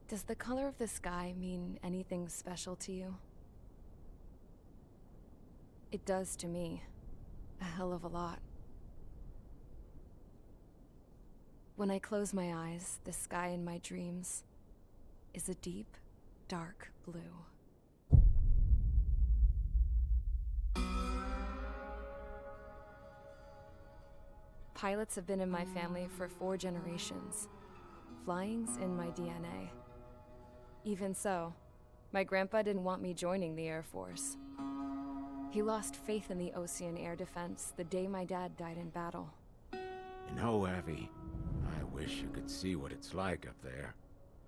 Does the color of the sky mean anything special to you? It does to me. A hell of a lot. When I close my eyes, the sky in my dreams is a deep, dark blue. Pilots have been in my family for 4 generations. Flying's in my DNA. Even so, my grandpa didn't want me joining the Air Force. He lost faith in the Ocean Air Defense the day my dad died in battle. You know, Abby, I wish you could see what it's like up there.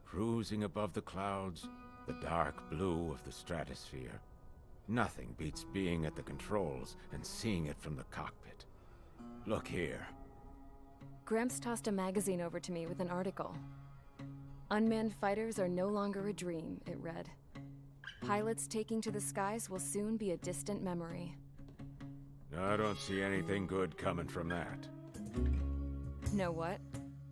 Cruising above the clouds, the dark blue of the stratosphere. Nothing beats being at the controls and seeing it from the cockpit. Look here. Gramps tossed a magazine over to me with an article. Unmanned fighters are no longer a dream, it read. Pilots taking to the skies will soon be a distant memory. I don't see anything good coming from that. Know what?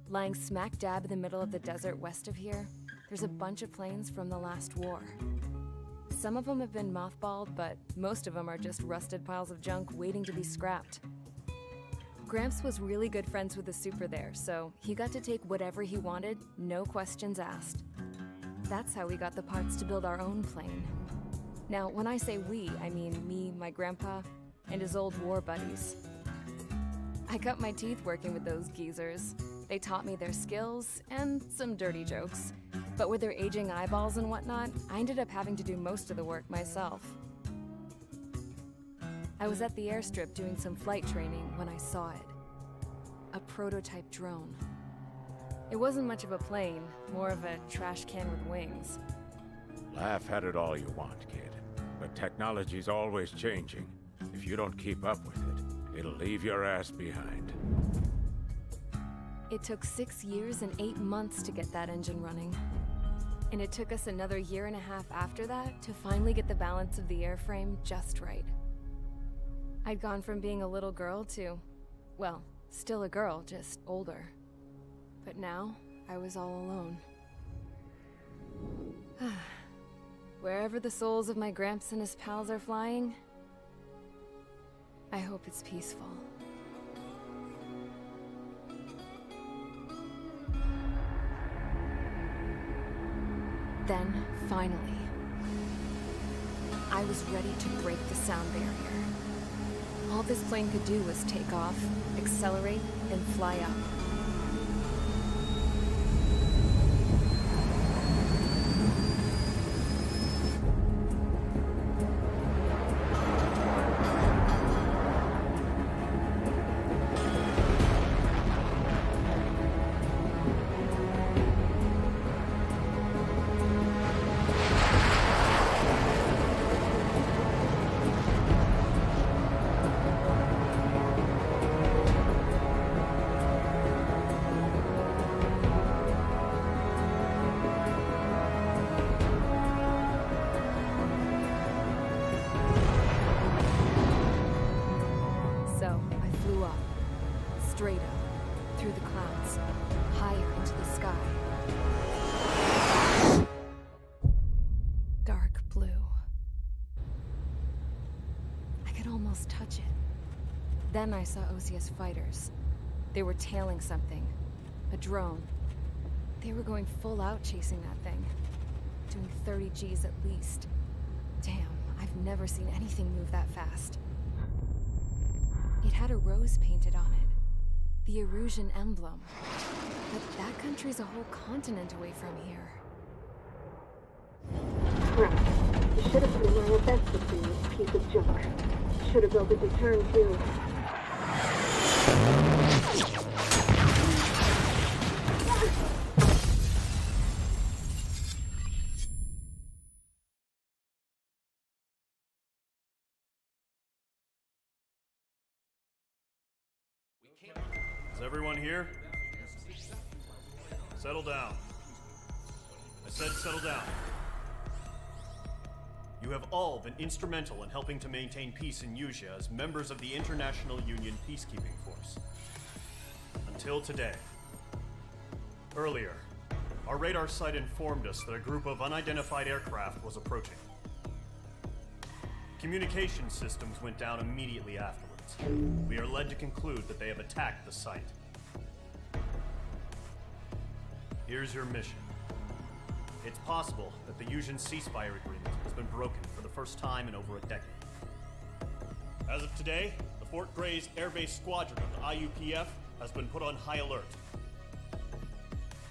Lying smack dab in the middle of the desert west of here, there's a bunch of planes from the last war. Some of them have been mothballed, but most of them are just rusted piles of junk waiting to be scrapped. Gramps was really good friends with the super there, so he got to take whatever he wanted, no questions asked. That's how we got the parts to build our own plane. Now, when I say we, I mean me, my grandpa, and his old war buddies. I cut my teeth working with those geezers. They taught me their skills, and some dirty jokes. But with their aging eyeballs and whatnot, I ended up having to do most of the work myself. I was at the airstrip doing some flight training when I saw it. A prototype drone. It wasn't much of a plane, more of a trash can with wings. Laugh at it all you want, kid. But technology's always changing. If you don't keep up with it, it'll leave your ass behind. It took 6 years and 8 months to get that engine running. And it took us another 1.5 years after that to finally get the balance of the airframe just right. I'd gone from being a little girl to, well, still a girl, just older. But now, I was all alone. Wherever the souls of my Gramps and his pals are flying, I hope it's peaceful. Then, finally, I was ready to break the sound barrier. All this plane could do was take off, accelerate, and fly up. Straight up, through the clouds, higher into the sky. Dark blue. I could almost touch it. Then I saw Osius fighters. They were tailing something. A drone. They were going full out chasing that thing. Doing 30 Gs at least. Damn, I've never seen anything move that fast. It had a rose painted on it. The Erusian emblem. But that country's a whole continent away from here. Crap. You should have put in my best with this piece of junk. Should have built a deterrent too. Is everyone here? Settle down. I said settle down. You have all been instrumental in helping to maintain peace in Usea as members of the International Union Peacekeeping Force. Until today. Earlier, Our radar site informed us that a group of unidentified aircraft was approaching. Communication systems went down immediately afterwards. We are led to conclude that they have attacked the site. Here's your mission. It's possible that the Yuuzhan ceasefire agreement has been broken for the first time in over a decade. As of today, the Fort Gray's Air Base Squadron of the IUPF has been put on high alert.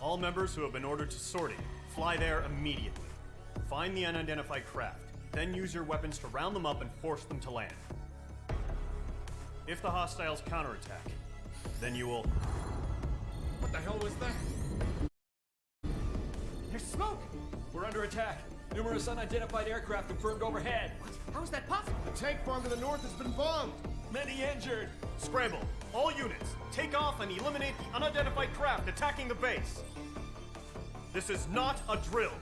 All members who have been ordered to sortie, fly there immediately. Find the unidentified craft, then use your weapons to round them up and force them to land. If the hostiles counterattack, then you will... What the hell was that? There's smoke! We're under attack. Numerous unidentified aircraft confirmed overhead. What? How is that possible? The tank farm to the north has been bombed! Many injured. Scramble! All units, take off and eliminate the unidentified craft attacking the base! This is not a drill!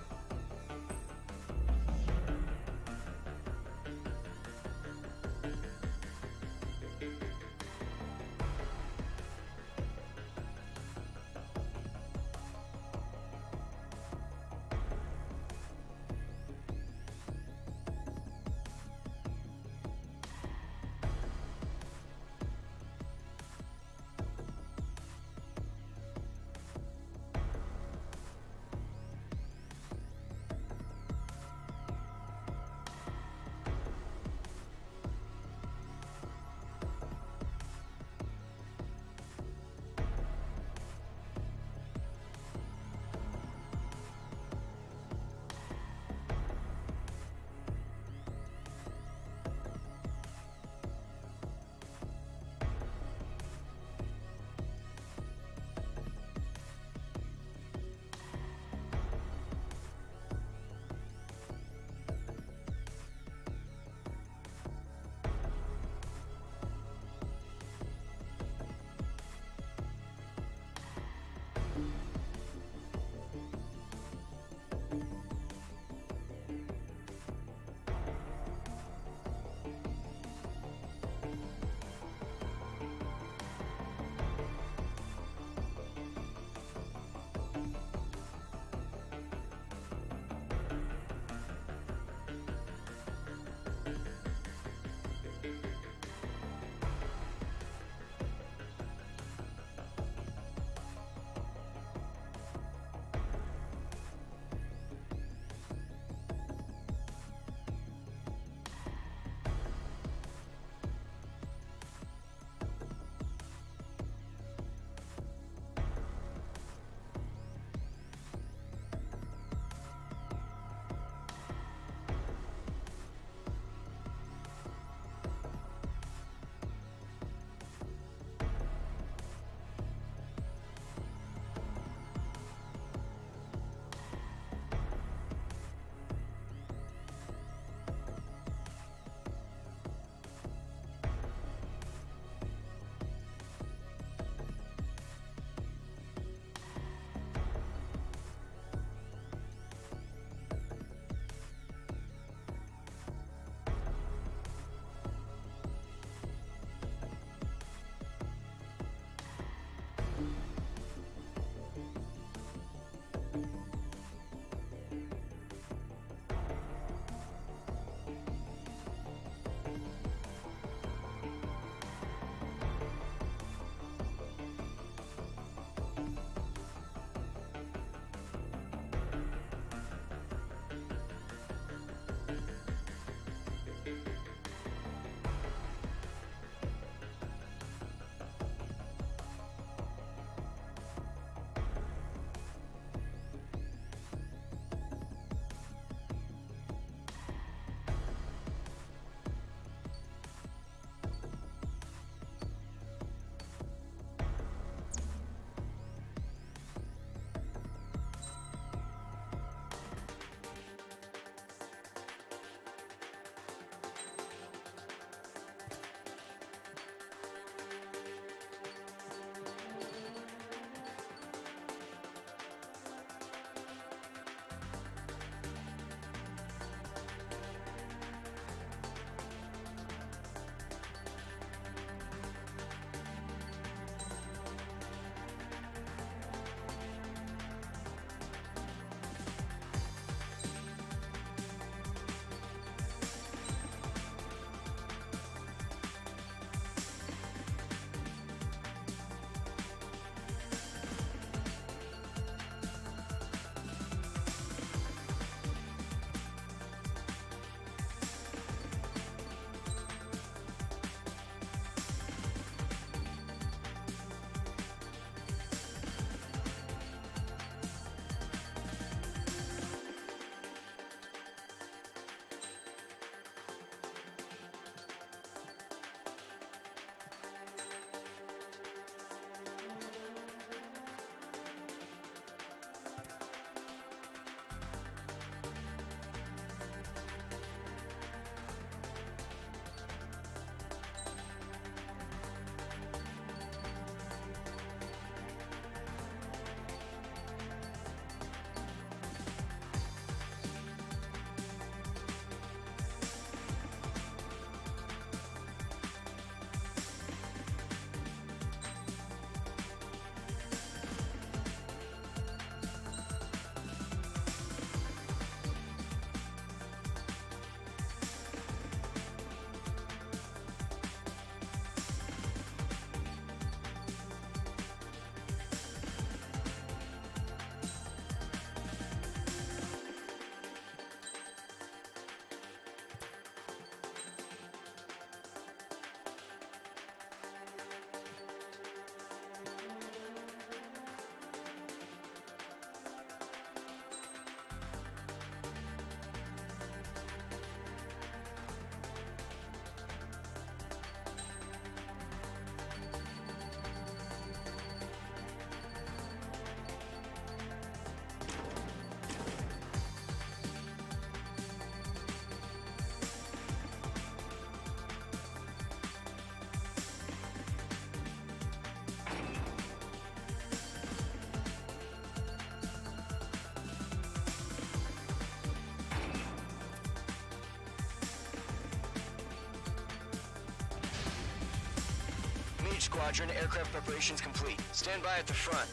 Mage Squadron, aircraft preparations complete. Stand by at the front.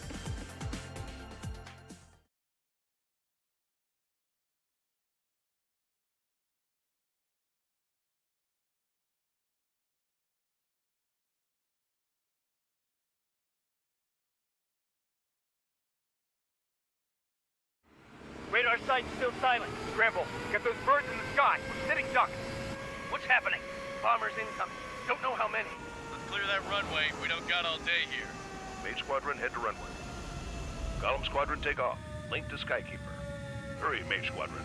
Radar site's still silent. Scramble. Get those birds in the sky. We're sitting ducks. What's happening? Bombers incoming. Don't know how many. Let's clear that runway. We don't got all day here. Mage Squadron, head to runway. Column Squadron, take off. Link to Skykeeper. Hurry, Mage Squadron.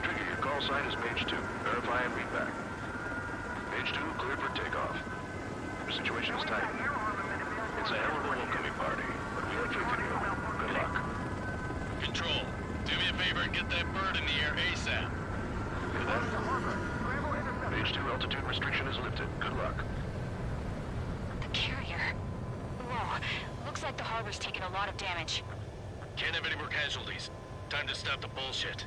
Trigger, your call sign is Page 2. Verify and read back. Page 2, clear for takeoff. Your situation is tight. It's a hell of a homecoming party, but we have faith in you. Good luck. Control, do me a favor and get that bird in the air ASAP. Hear that? Page 2, altitude restriction is lifted. Good luck. The carrier. Whoa. Looks like the harbor's taken a lot of damage. Can't have any more casualties. Time to stop the bullshit.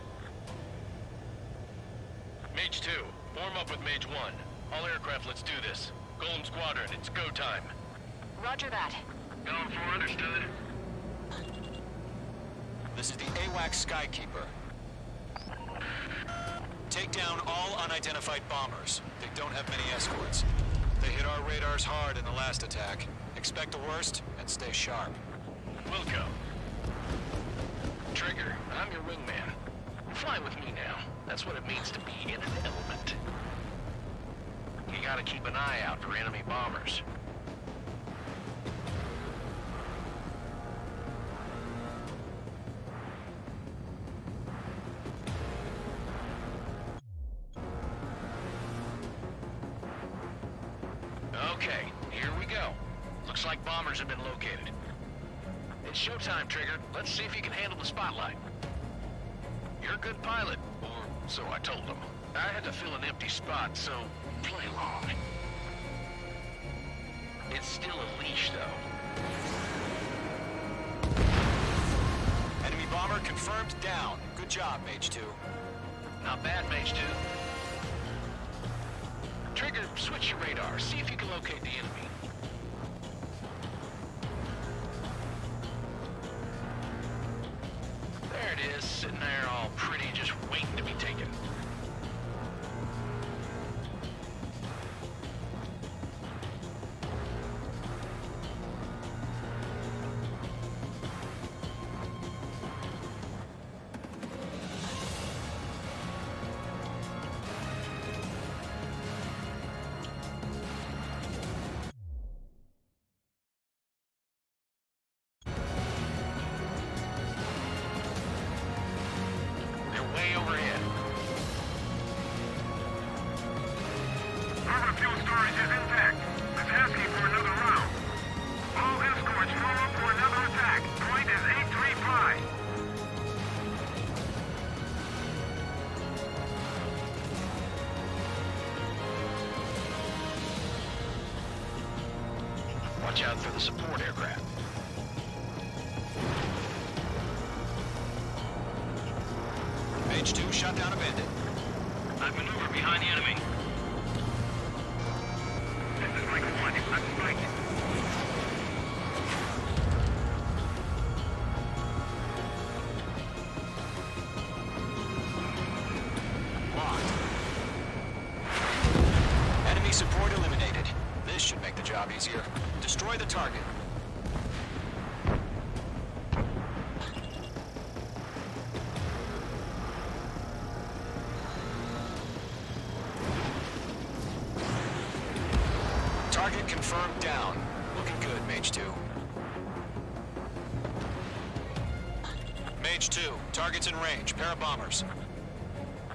Mage 2, form up with Mage 1. All aircraft, let's do this. Golem Squadron, it's go time. Roger that. Going for understood. This is the AWAC Skykeeper. Take down all unidentified bombers. They don't have many escorts. They hit our radars hard in the last attack. Expect the worst and stay sharp. We'll go. Trigger, I'm your wingman. Fly with me now. That's what it means to be in an element. You gotta keep an eye out for enemy bombers. Okay, here we go. Looks like bombers have been located. It's showtime, Trigger. Let's see if you can handle the spotlight. You're a good pilot, or so I told them. I had to fill an empty spot, so play along. It's still a leash, though. Enemy bomber confirmed down. Good job, Mage 2. Not bad, Mage 2. Trigger, switch your radar. See if you can locate the enemy. There it is, sitting there all pretty, just waiting to be taken. Way overhead. Harbor fuel storage is intact. It's asking for another round. All escorts form up for another attack. Point is 835. Watch out for the support aircraft. Mage 2 shot down a bandit. I've maneuvered behind the enemy. This is Mike 1. I'm strike. Locked. Enemy support eliminated. This should make the job easier. Destroy the target. Target confirmed down. Looking good, Mage 2. Mage 2, target's in range. Pair of bombers.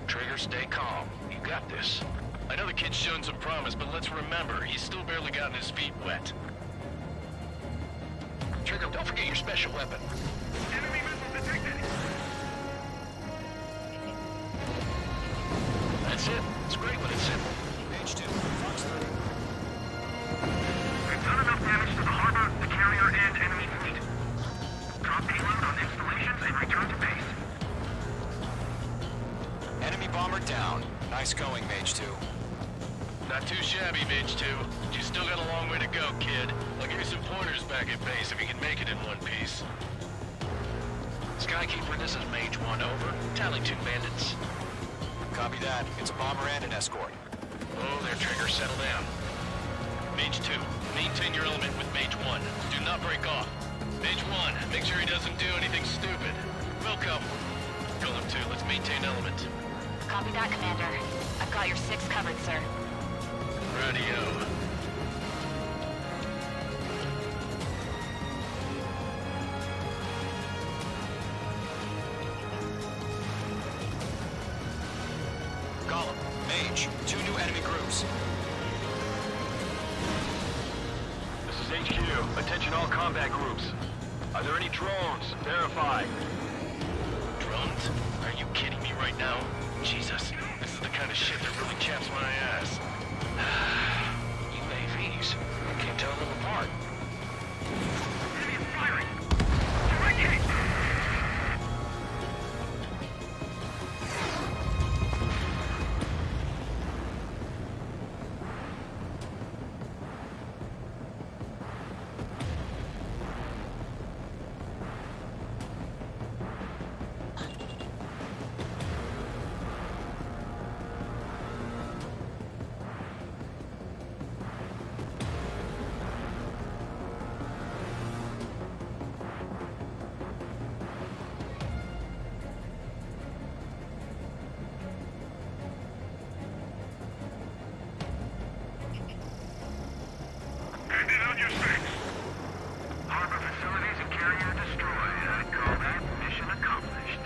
Trigger, stay calm. You got this. I know the kid's shown some promise, but let's remember, he's still barely gotten his feet wet. Trigger, don't forget your special weapon. Enemy missile detected. That's it. It's great when it's simple. Mage 2, Fox 30. We've done enough damage to the harbor, the carrier, and enemy fleet. Drop payload on installations and return to base. Nice going, Mage 2. Not too shabby, Mage 2. But you still got a long way to go, kid. I'll give you some pointers back at base if you can make it in one piece. Skykeeper, this is Mage 1, over. Tally 2 bandits. Copy that. It's a bomber and an escort. Oh, there, Trigger, settle down. Mage 2, maintain your element with Mage 1. Do not break off. Mage 1, make sure he doesn't do anything stupid. Welcome. Golem 2, let's maintain element. Copy that, Commander. I've got your 6 covered, sir. Radio. Golem, Mage, 2 new enemy groups. This is HQ. Attention all combat groups. Are there any drones? Verify. Drones? Are you kidding me right now? Jesus, this is the kind of shit that really chaps my ass. UAVs. I can't tell them apart. Enemy is firing! Direct hit! Bandit on your 6. Harbor facilities and carrier destroyed. I'd call that mission accomplished.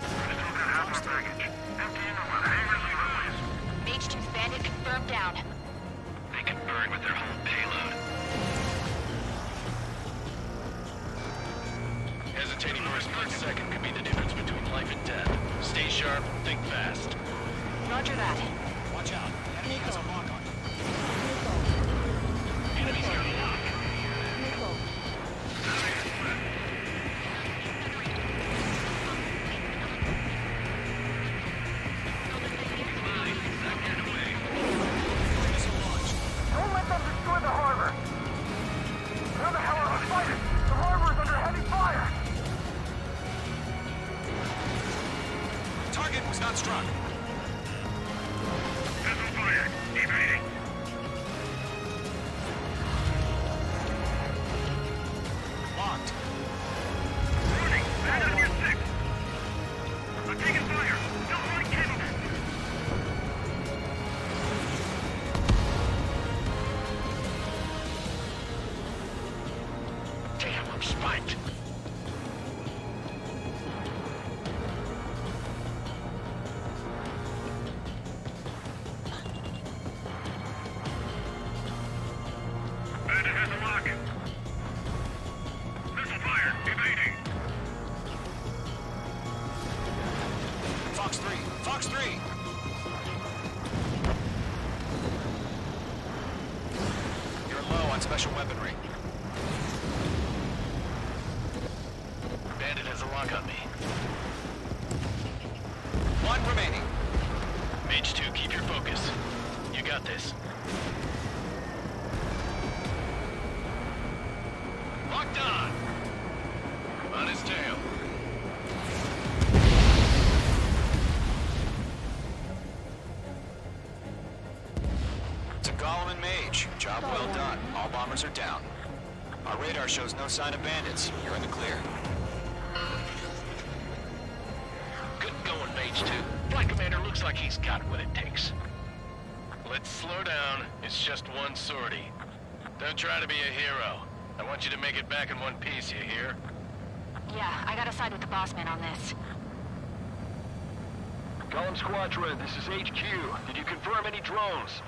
We're still got half our baggage. Emptying them with hangers and ruins. Mage 2's bandit confirmed down. They can burn with their whole payload. Hesitating for a split second could be the difference between life and death. Stay sharp, think fast. Roger that. Watch out. Enemy has a lock on you. Enemies got a lock. Don't let them destroy the harbor! Where the hell are we fighting? The harbor is under heavy fire! Target was not struck. Vessel fired. Evading. Locked. Warning! Bandit on your 6. I'm taking fire. Still flight capable. Damn, I'm spiked. Bandit has a lock. Missile fired. Evading. Fox 3. Fox 3. You're low on special weaponry. Bandit has a lock on me. 1 remaining. Mage 2, keep your focus. You got this. Locked on! On his tail. It's a Golem and Mage. Job well done. All bombers are down. Our radar shows no sign of bandits. You're in the clear. Good going, Mage 2. Flight Commander looks like he's got what it takes. Let's slow down. It's just one sortie. Don't try to be a hero. I want you to make it back in one piece, you hear? Yeah, I gotta side with the boss man on this. Golem Squadron, this is HQ. Did you confirm any drones?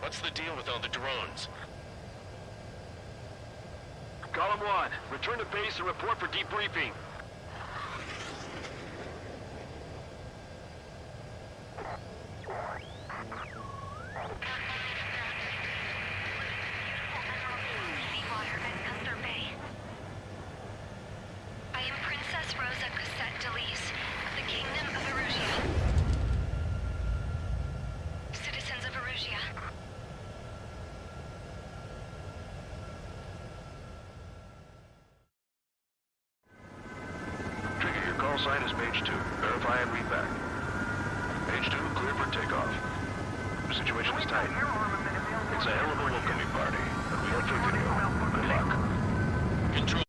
What's the deal with all the drones? Golem 1, return to base and report for debriefing. Page 2. Verify and read back. Page 2, clear for takeoff. The situation is tight. It's a hell of a welcoming party, but we have faith in you. Good luck. Control,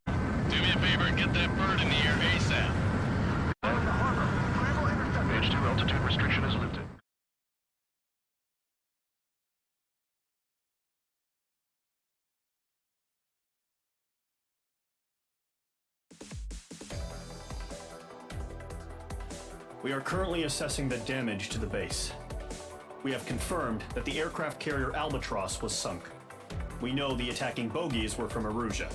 do me a favor and get that bird in the air ASAP. Page 2, altitude restriction is lifted. We are currently assessing the damage to the base. We have confirmed that the aircraft carrier Albatross was sunk. We know the attacking bogies were from Erusia.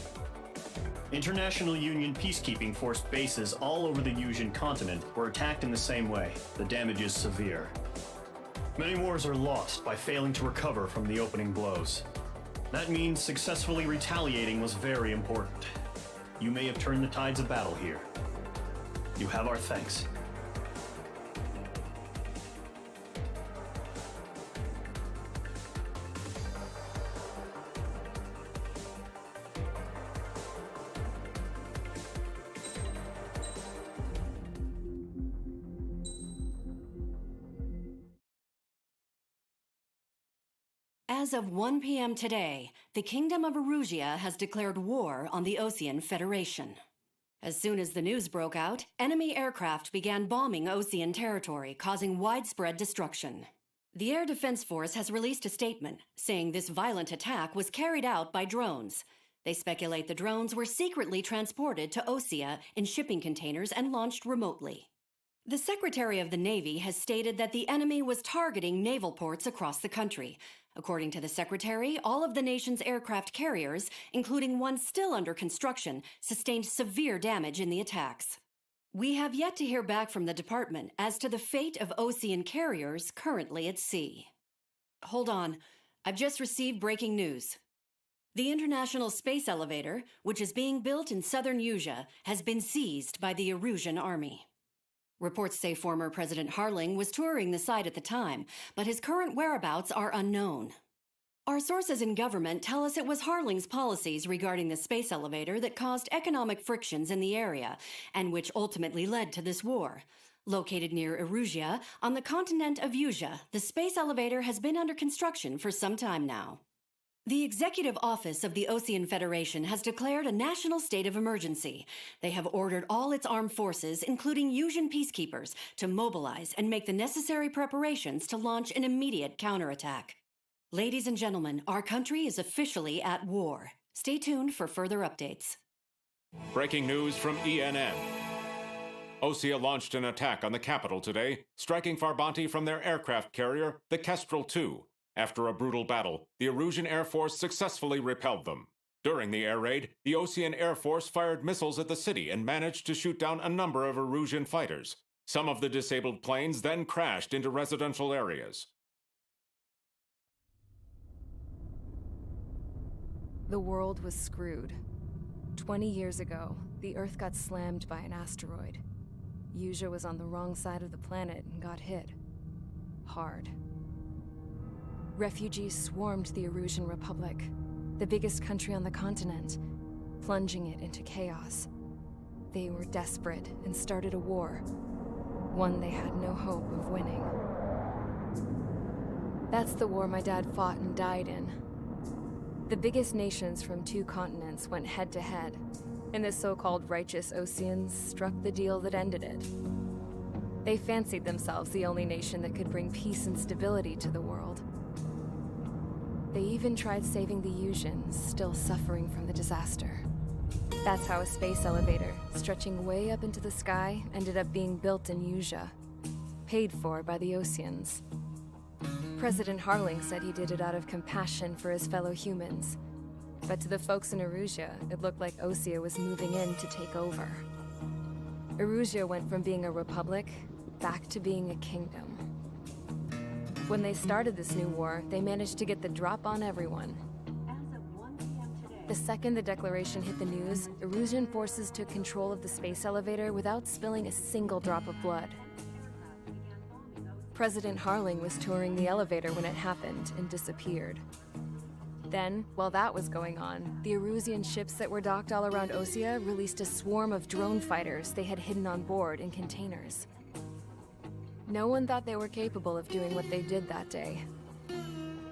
International Union peacekeeping force bases all over the Yusian continent were attacked in the same way. The damage is severe. Many wars are lost by failing to recover from the opening blows. That means successfully retaliating was very important. You may have turned the tides of battle here. You have our thanks. As of 1 p.m. today, the Kingdom of Erusia has declared war on the Osean Federation. As soon as the news broke out, enemy aircraft began bombing Osean territory, causing widespread destruction. The Air Defense Force has released a statement saying this violent attack was carried out by drones. They speculate the drones were secretly transported to Osea in shipping containers and launched remotely. The Secretary of the Navy has stated that the enemy was targeting naval ports across the country. According to the Secretary, all of the nation's aircraft carriers, including one still under construction, sustained severe damage in the attacks. We have yet to hear back from the department as to the fate of Osean carriers currently at sea. Hold on, I've just received breaking news. The International Space Elevator, which is being built in southern Yusia, has been seized by the Erusian army. Reports say former President Harling was touring the site at the time, but his current whereabouts are unknown. Our sources in government tell us it was Harling's policies regarding the space elevator that caused economic frictions in the area, and which ultimately led to this war. Located near Erusia, on the continent of Yusia, the space elevator has been under construction for some time now. The Executive Office of the Osean Federation has declared a national state of emergency. They have ordered all its armed forces, including Yusian peacekeepers, to mobilize and make the necessary preparations to launch an immediate counterattack. Ladies and gentlemen, our country is officially at war. Stay tuned for further updates. Breaking news from ENN. Osea launched an attack on the capital today, striking Farbanti from their aircraft carrier, the Kestrel II. After a brutal battle, the Erusian Air Force successfully repelled them. During the air raid, the Osean Air Force fired missiles at the city and managed to shoot down a number of Erusian fighters. Some of the disabled planes then crashed into residential areas. The world was screwed. 20 years ago, the Earth got slammed by an asteroid. Yusia was on the wrong side of the planet and got hit. Hard. Refugees swarmed the Erusian Republic, the biggest country on the continent, plunging it into chaos. They were desperate and started a war, one they had no hope of winning. That's the war my dad fought and died in. The biggest nations from 2 continents went head-to-head, and the so-called righteous Oseans struck the deal that ended it. They fancied themselves the only nation that could bring peace and stability to the world. They even tried saving the Yusians, still suffering from the disaster. That's how a space elevator, stretching way up into the sky, ended up being built in Yusia, paid for by the Oseans. President Harling said he did it out of compassion for his fellow humans. But to the folks in Erusia, it looked like Osea was moving in to take over. Erusia went from being a republic back to being a kingdom. When they started this new war, they managed to get the drop on everyone. The second the declaration hit the news, Erusian forces took control of the space elevator without spilling a single drop of blood. President Harling was touring the elevator when it happened and disappeared. Then, while that was going on, the Erusian ships that were docked all around Osea released a swarm of drone fighters they had hidden on board in containers. No one thought they were capable of doing what they did that day.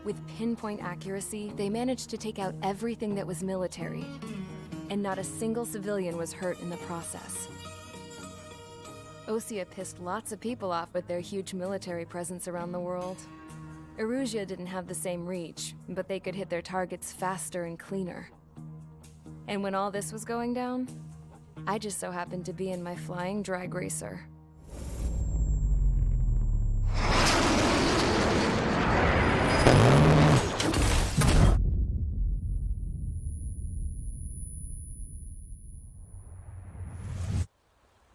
With pinpoint accuracy, they managed to take out everything that was military, and not a single civilian was hurt in the process. Osea pissed lots of people off with their huge military presence around the world. Erusia didn't have the same reach, but they could hit their targets faster and cleaner. And when all this was going down, I just so happened to be in my flying drag racer.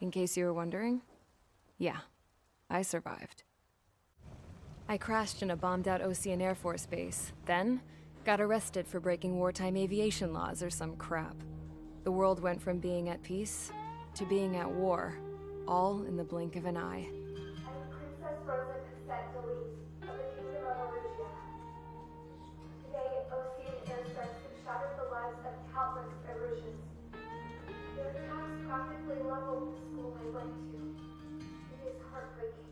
In case you were wondering, yeah, I survived. I crashed in a bombed-out Osean Air Force base, then got arrested for breaking wartime aviation laws or some crap. The world went from being at peace to being at war, all in the blink of an eye. Princess Rosa Cassette Delete of the Kingdom of Erusia. Today, Osean airstrikes have shattered the lives of countless Erusians. Their attacks practically leveled the school I went to. It is heartbreaking.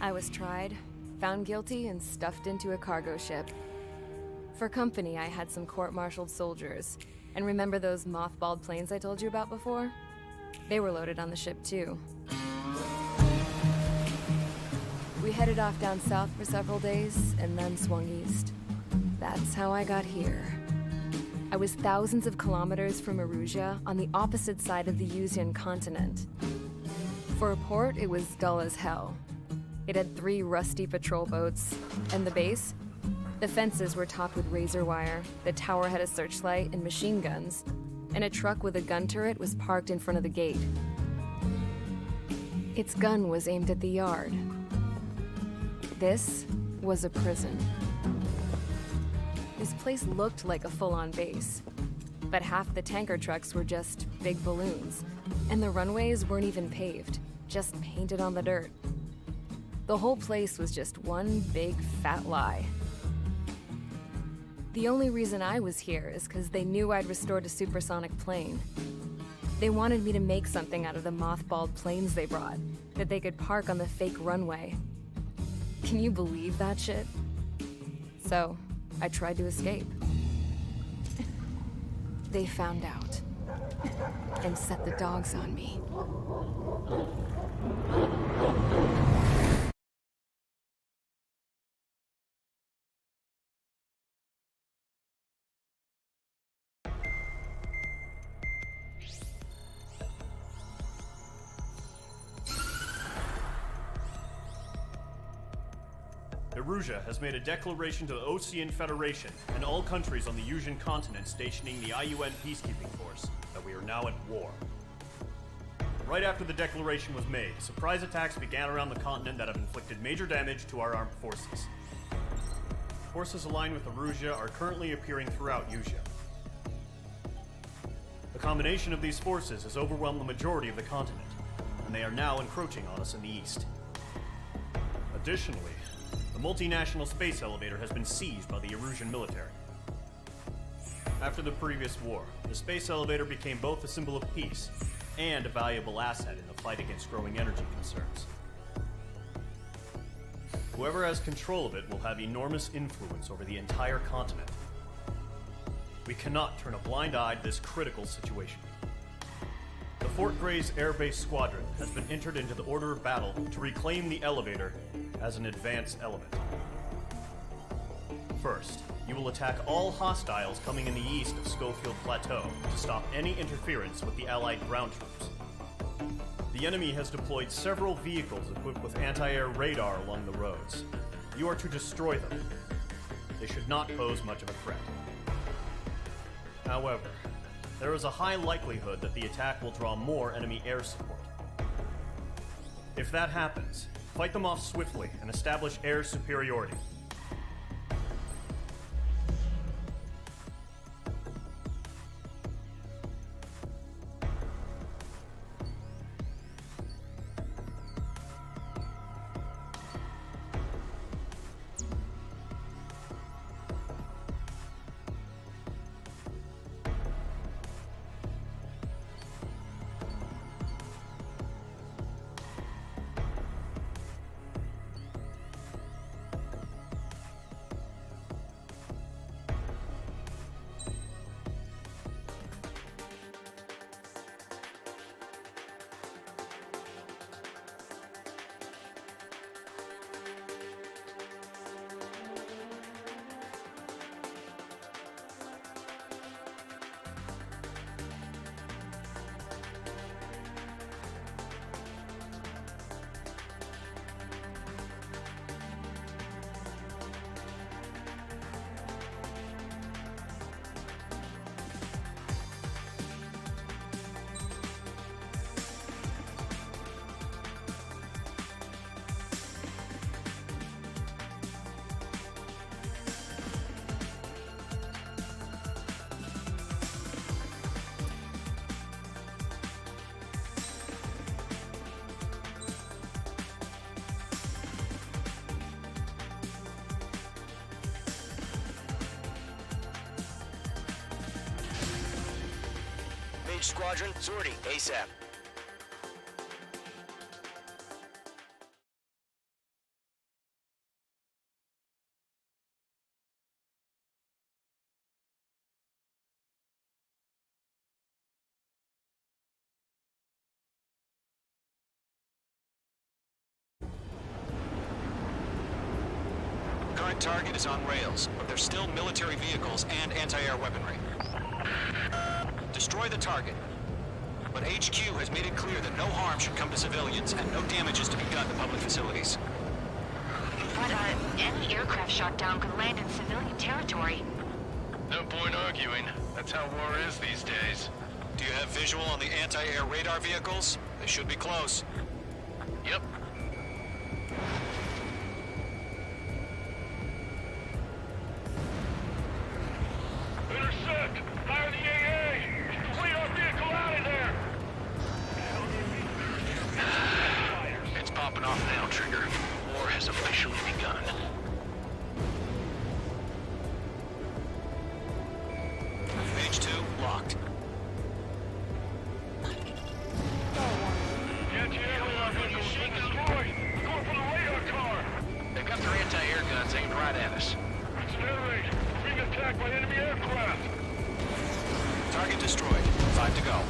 I was tried, found guilty, and stuffed into a cargo ship. For company, I had some court-martialed soldiers. And remember those mothballed planes I told you about before? They were loaded on the ship, too. We headed off down south for several days, and then swung east. That's how I got here. I was thousands of kilometers from Erusia, on the opposite side of the Usian continent. For a port, it was dull as hell. It had 3 rusty patrol boats, and the base? The fences were topped with razor wire, the tower had a searchlight and machine guns, and a truck with a gun turret was parked in front of the gate. Its gun was aimed at the yard. This was a prison. This place looked like a full-on base, but half the tanker trucks were just big balloons, and the runways weren't even paved, just painted on the dirt. The whole place was just one big fat lie. The only reason I was here is because they knew I'd restored a supersonic plane. They wanted me to make something out of the mothballed planes they brought, that they could park on the fake runway. Can you believe that shit? So, I tried to escape. They found out, and set the dogs on me. Erusia has made a declaration to the Osean Federation and all countries on the Usian continent stationing the IUN peacekeeping force that we are now at war. Right after the declaration was made, surprise attacks began around the continent that have inflicted major damage to our armed forces. Forces aligned with Erusia are currently appearing throughout Usia. The combination of these forces has overwhelmed the majority of the continent, and they are now encroaching on us in the east. Additionally, the multinational space elevator has been seized by the Erusian military. After the previous war, the space elevator became both a symbol of peace and a valuable asset in the fight against growing energy concerns. Whoever has control of it will have enormous influence over the entire continent. We cannot turn a blind eye to this critical situation. The Fort Gray's Air Base Squadron has been entered into the order of battle to reclaim the elevator as an advance element. First, you will attack all hostiles coming in the east of Schofield Plateau to stop any interference with the Allied ground troops. The enemy has deployed several vehicles equipped with anti-air radar along the roads. You are to destroy them. They should not pose much of a threat. However, there is a high likelihood that the attack will draw more enemy air support. If that happens, fight them off swiftly and establish air superiority. Each squadron, sortie ASAP. Current target is on rails, but there's still military vehicles and anti-air weaponry. Destroy the target. But HQ has made it clear that no harm should come to civilians and no damage is to be done to public facilities. But, any aircraft shot down could land in civilian territory. No point arguing. That's how war is these days. Do you have visual on the anti-air radar vehicles? They should be close. Yep. Intercept! Fire the AA! Complete our vehicle out of there! It's popping off now, Trigger. War has officially begun. Page 2, locked. Anti-aircraft vehicle has been destroyed! We're going for the radar car! They've got their anti-air guns aimed right at us. Accelerate! We're being attacked by enemy aircraft! Target destroyed. 5 to go.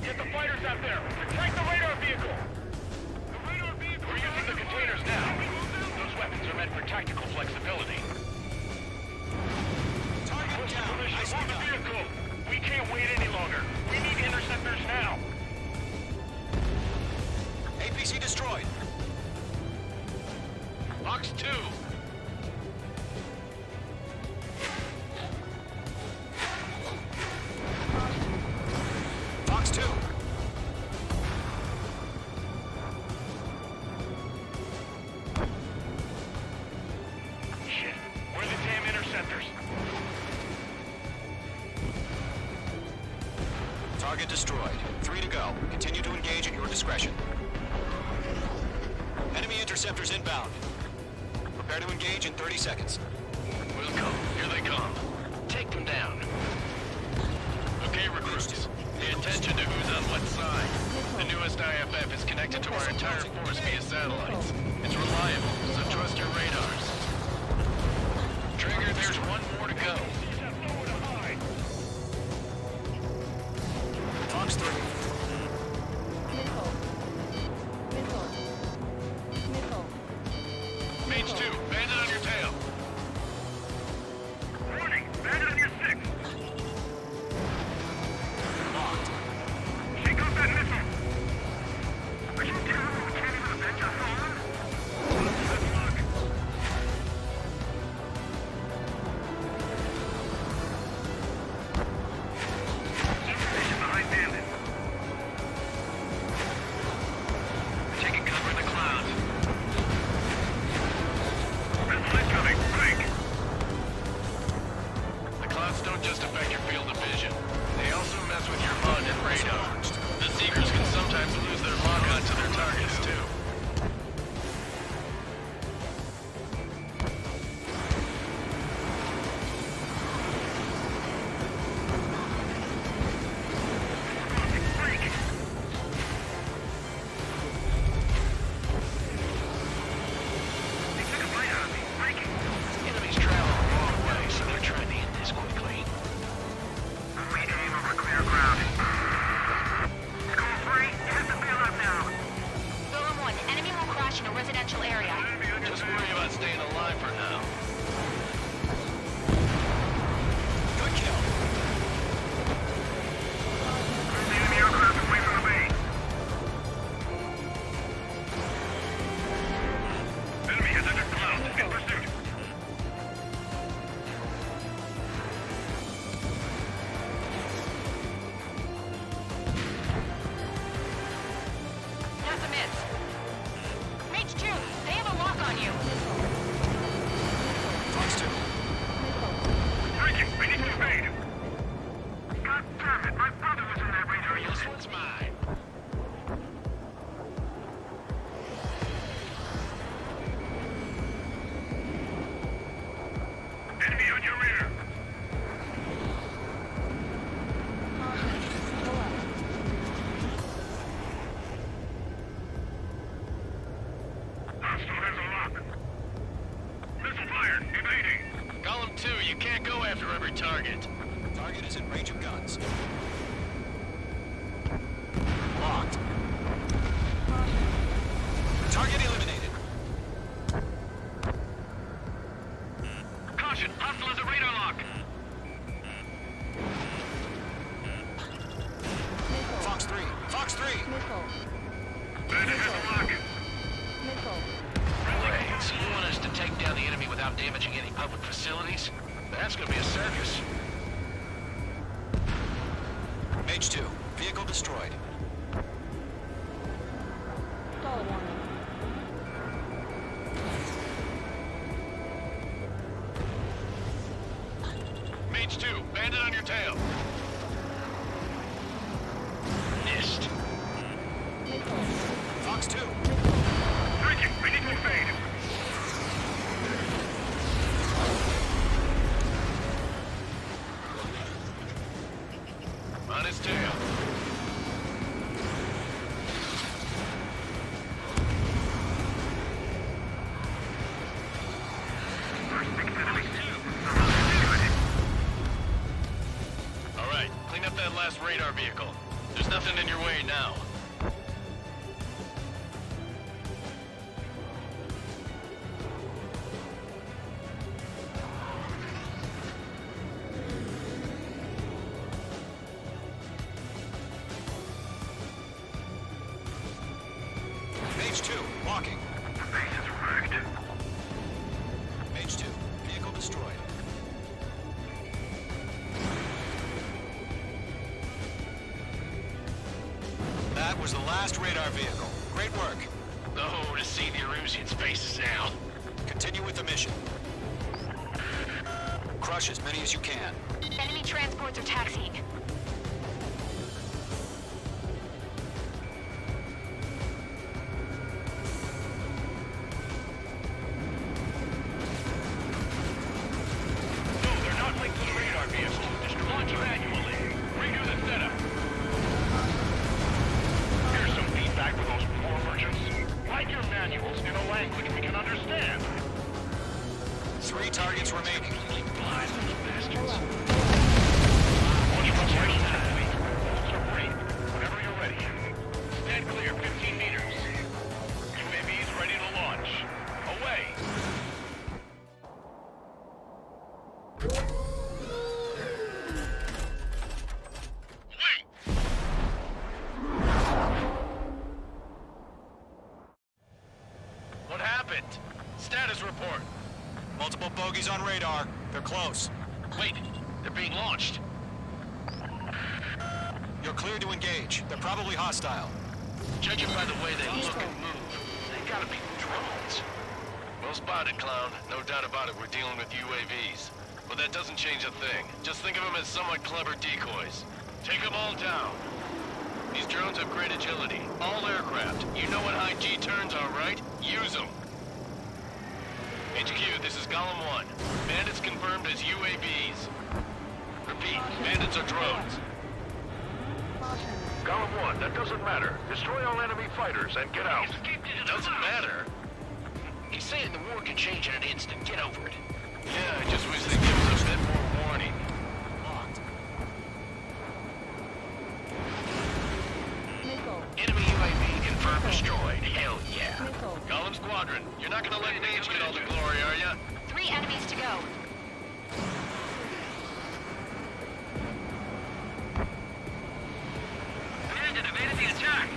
Get the fighters out there! Attack the radar vehicle! The radar vehicle! We're using the containers now. Those weapons are meant for tactical flexibility. Target down. Nice on the vehicle! We can't wait any longer. We need interceptors now. APC destroyed. Box 2. Box 2. Shit. Where are the damn interceptors? Target destroyed. 3 to go. Continue to engage at your discretion. Enemy interceptors inbound. Prepare to engage in 30 seconds. We'll go. Here they come. Take them down. Okay, recruits. Pay attention to who's on what side. The newest IFF is connected to our entire force via satellites. It's reliable, so trust your radars. Trigger, there's one more to go. Box 3. Mage 2, bandit on your tail. Warning! Bandit on your 6! Locked. Shake off that missile! Are you telling me we can't even avenge our father? Good luck! target. Target is in range of guns. Locked. Target eliminated. Caution, hostile is a radar lock. Fox 3. Fox 3. Bandit has a lock. Wait, so you want us to take down the enemy without damaging any public facilities? That's gonna be a circus. Mage 2. Vehicle destroyed. Mage 2, bandit on your tail. Missed. Fox 2. Breaking, we need to evade. On his tail. All right, clean up that last radar vehicle. There's nothing in your way now. Mage 2. Walking. The base is wrecked. Mage 2. Vehicle destroyed. That was the last radar vehicle. Great work. Oh, to see the Erusians' faces now. Continue with the mission. Crush as many as you can. Enemy transports are taxiing. No, they're not linked to the radar vehicle. Just launch manually. Redo the setup. Here's some feedback for those poor merchants. Write your manuals in a language we can understand. 3 targets remaining. Blind little bastards. Watch what's right now. So great. Whenever you're ready. Stand clear, 15 meters. UAVs ready to launch. Away. What happened? Status report. Multiple bogeys on radar. They're close. Wait, they're being launched. You're clear to engage. They're probably hostile. Judging by the way they look and move, they gotta be drones. Well spotted, clown. No doubt about it, we're dealing with UAVs. But that doesn't change a thing. Just think of them as somewhat clever decoys. Take them all down. These drones have great agility. All aircraft. You know what high G turns are, right? Use them. HQ, this is column 1. Bandits confirmed as UAVs. Repeat, bandits are drones. Column 1, that doesn't matter. Destroy all enemy fighters and get out. Doesn't matter. He's saying the war can change in an instant. Get over it. Yeah, I just wish they'd give us a bit more warning. Locked. Enemy UAV confirmed destroyed. Hell yeah. Column Squadron, you're not gonna let Page get all the glory, are ya? 3 enemies to go. Bandit evaded the attack.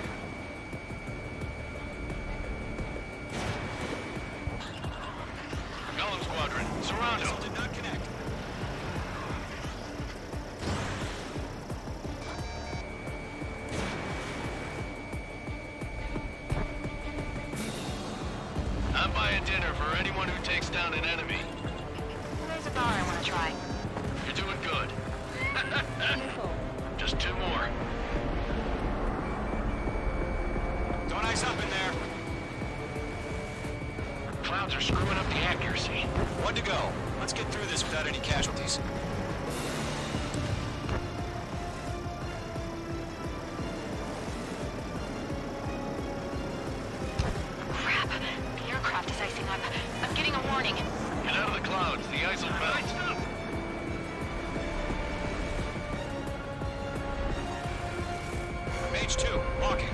Column Squadron, surround Missile them. did not connect. I'm buying dinner for anyone who takes down an enemy. There's a bar I want to try. You're doing good. Just 2 more. Don't ice up in there. Clouds are screwing up the accuracy. 1 to go. Let's get through this without any casualties. Crap. The aircraft is icing up. I'm getting a warning. Get out of the clouds. The ice will melt. Locking.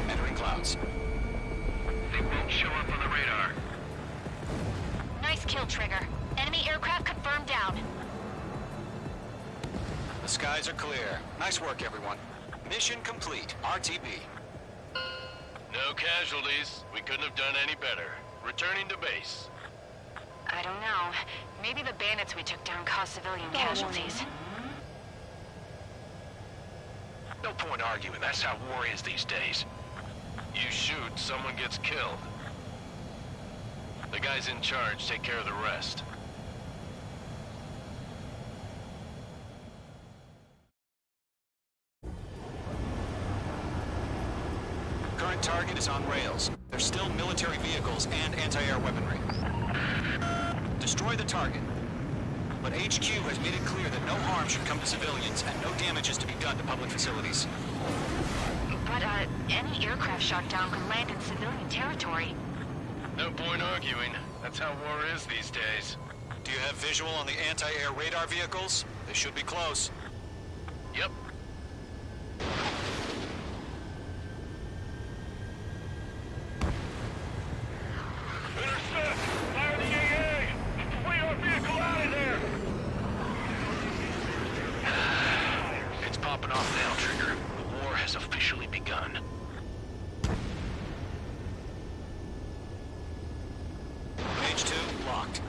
Entering clouds. They won't show up on the radar. Nice kill, Trigger. Enemy aircraft confirmed down. The skies are clear. Nice work, everyone. Mission complete. RTB. No casualties. We couldn't have done any better. Returning to base. I don't know. Maybe the bandits we took down caused civilian casualties. No point arguing. That's how war is these days. You shoot, someone gets killed. The guys in charge take care of the rest. Current target is on rails. There's still military vehicles and anti-air weaponry. Destroy the target. But HQ has made it clear that no harm should come to civilians and no damage is to be done to public facilities. But, any aircraft shot down could land in civilian territory. No point arguing. That's how war is these days. Do you have visual on the anti-air radar vehicles? They should be close. Yep. Intercept! Fire the AA! Radar vehicle out of there! It's popping off now, Trigger. The war has officially begun. Page 2, locked.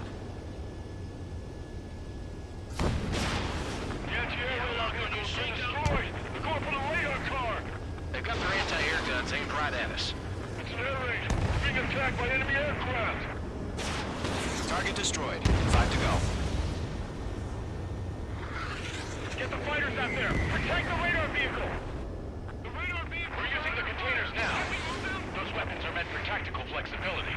The anti-air radar vehicle's been destroyed! They're going for the radar car! They've got their anti-air guns aimed right at us. It's an air raid! We're being attacked by enemy aircraft! Target destroyed. 5 to go. Get the fighters out there! Protect the radar vehicle! The radar vehicle! We're using the containers now. Those weapons are meant for tactical flexibility.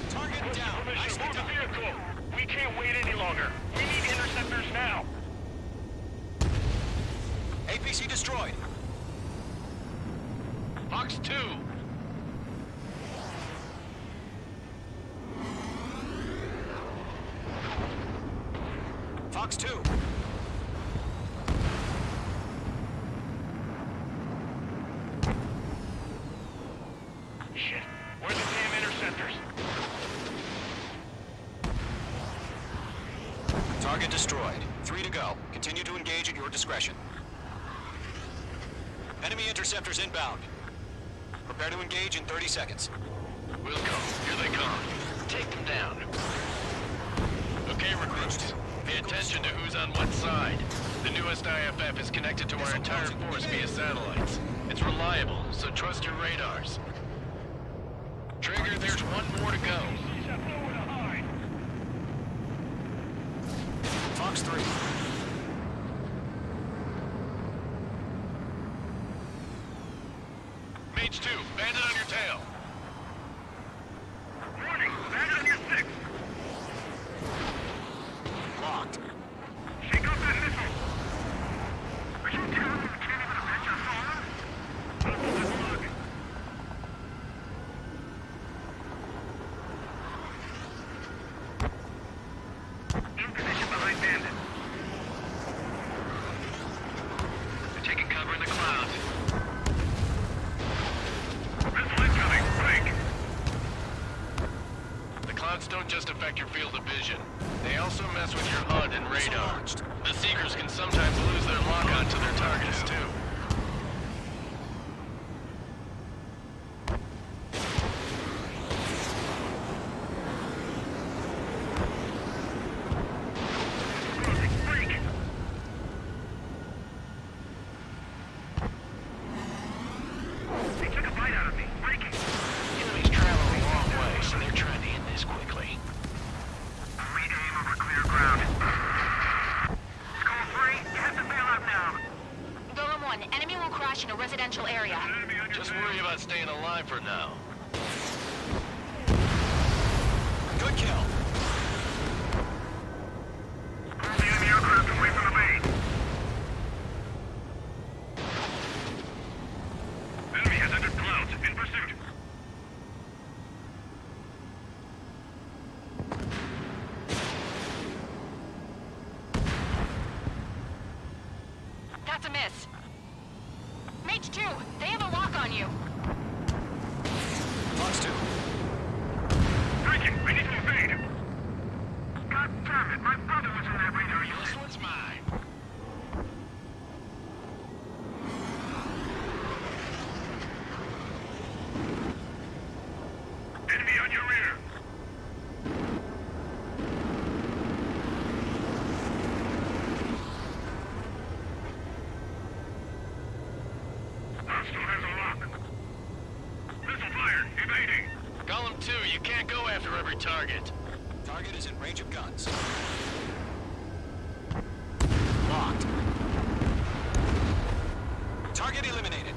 Target down. Permission, move the vehicle! We can't wait any longer. We need interceptors now! APC destroyed. Fox 2! Fox 2. Shit. Where's the damn interceptors? Target destroyed. 3 to go. Continue to engage at your discretion. Enemy interceptors inbound. Prepare to engage in 30 seconds. We'll come. Here they come. Take them down. Okay, recruits. Pay attention to who's on what side. The newest IFF is connected to our entire force via satellites. It's reliable, so trust your radars. Trigger, there's one more to go. Fox 3. Mage 2, bandit on your tail. Warning! Bandit on your 6! Locked. Shake off that missile! Are you telling me you can't even avenge your father? Look. In position behind bandit. They're taking cover in the clouds. Missile incoming! Break! The clouds don't just affect your field of vision. They also mess with your HUD and radar. The Seekers can sometimes lose their lock on to their targets, too. They took a bite out of me. Breaking. Enemies travel a long way, so they're trying to end this quickly. Re-aim over clear ground. Call 3, you have to bail out now. Golem 1, enemy will crash in a residential area. Just worry about staying alive for now. Good kill. Pull the enemy aircraft away from the base. Enemy has entered clouds. In pursuit. That's a miss. Mage 2, they have a lock on you. Fox 2. Breaking! We need to evade! God damn it! My brother was in that radar unit! This one's mine. Enemy on your rear! Hostile has a lock. Missile fired! Evading! Golem 2, you can't go after every target. Target is in range of guns. Locked. Target eliminated.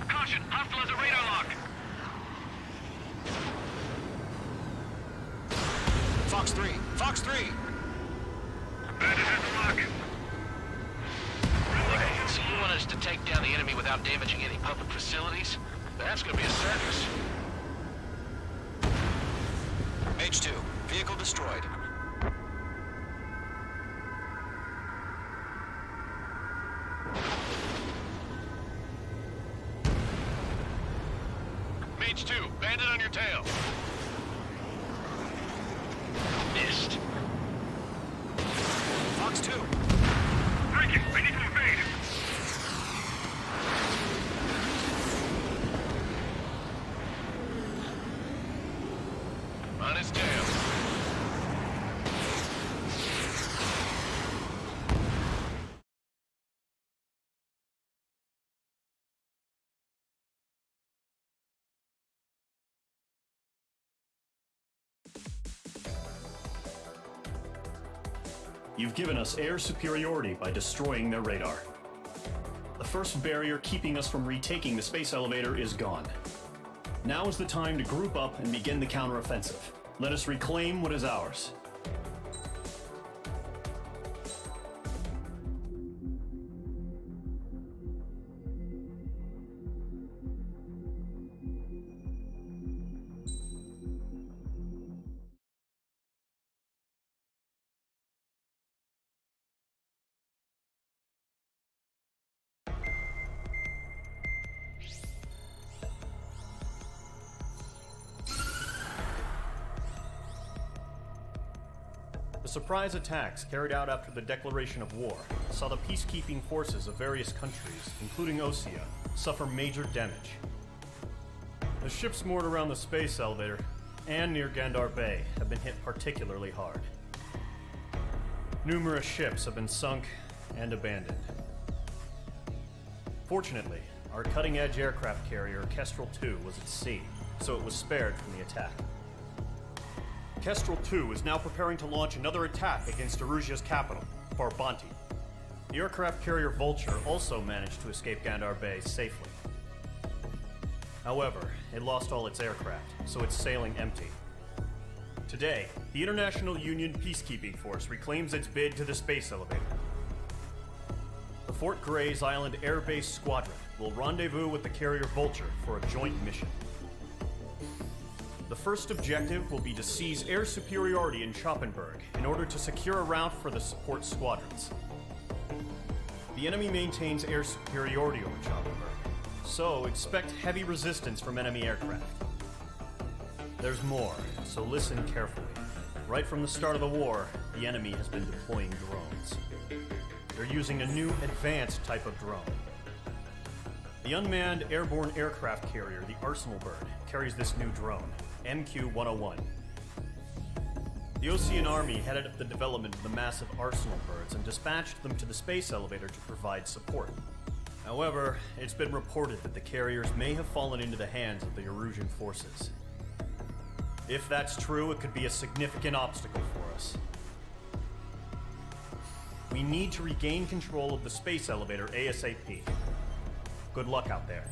Caution! Hostile has a radar lock! Fox 3. Fox 3. Bandit has a lock! Right, so you want us to take down the enemy without damaging any public facilities? That's gonna be a circus. Mage 2. Vehicle destroyed. Mage 2, bandit on your tail. Missed. Fox 2. Breaking! We need to evade! On his tail. You've given us air superiority by destroying their radar. The first barrier keeping us from retaking the space elevator is gone. Now is the time to group up and begin the counteroffensive. Let us reclaim what is ours. The surprise attacks carried out after the declaration of war saw the peacekeeping forces of various countries, including Osea, suffer major damage. The ships moored around the space elevator and near Gandar Bay have been hit particularly hard. Numerous ships have been sunk and abandoned. Fortunately, our cutting-edge aircraft carrier Kestrel 2 was at sea, so it was spared from the attack. Kestrel 2 is now preparing to launch another attack against Erusia's capital, Farbanti. The aircraft carrier Vulture also managed to escape Gandar Bay safely. However, it lost all its aircraft, so it's sailing empty. Today, the International Union Peacekeeping Force reclaims its bid to the space elevator. The Fort Gray's Island Air Base Squadron will rendezvous with the carrier Vulture for a joint mission. The first objective will be to seize air superiority in Schoppenberg in order to secure a route for the support squadrons. The enemy maintains air superiority over Schoppenberg, so expect heavy resistance from enemy aircraft. There's more, so listen carefully. Right from the start of the war, the enemy has been deploying drones. They're using a new advanced type of drone. The unmanned airborne aircraft carrier, the Arsenal Bird, carries this new drone, MQ-101. The Osean Army headed up the development of the massive Arsenal Birds and dispatched them to the space elevator to provide support. However, it's been reported that the carriers may have fallen into the hands of the Erusian forces. If that's true, it could be a significant obstacle for us. We need to regain control of the space elevator ASAP. Good luck out there.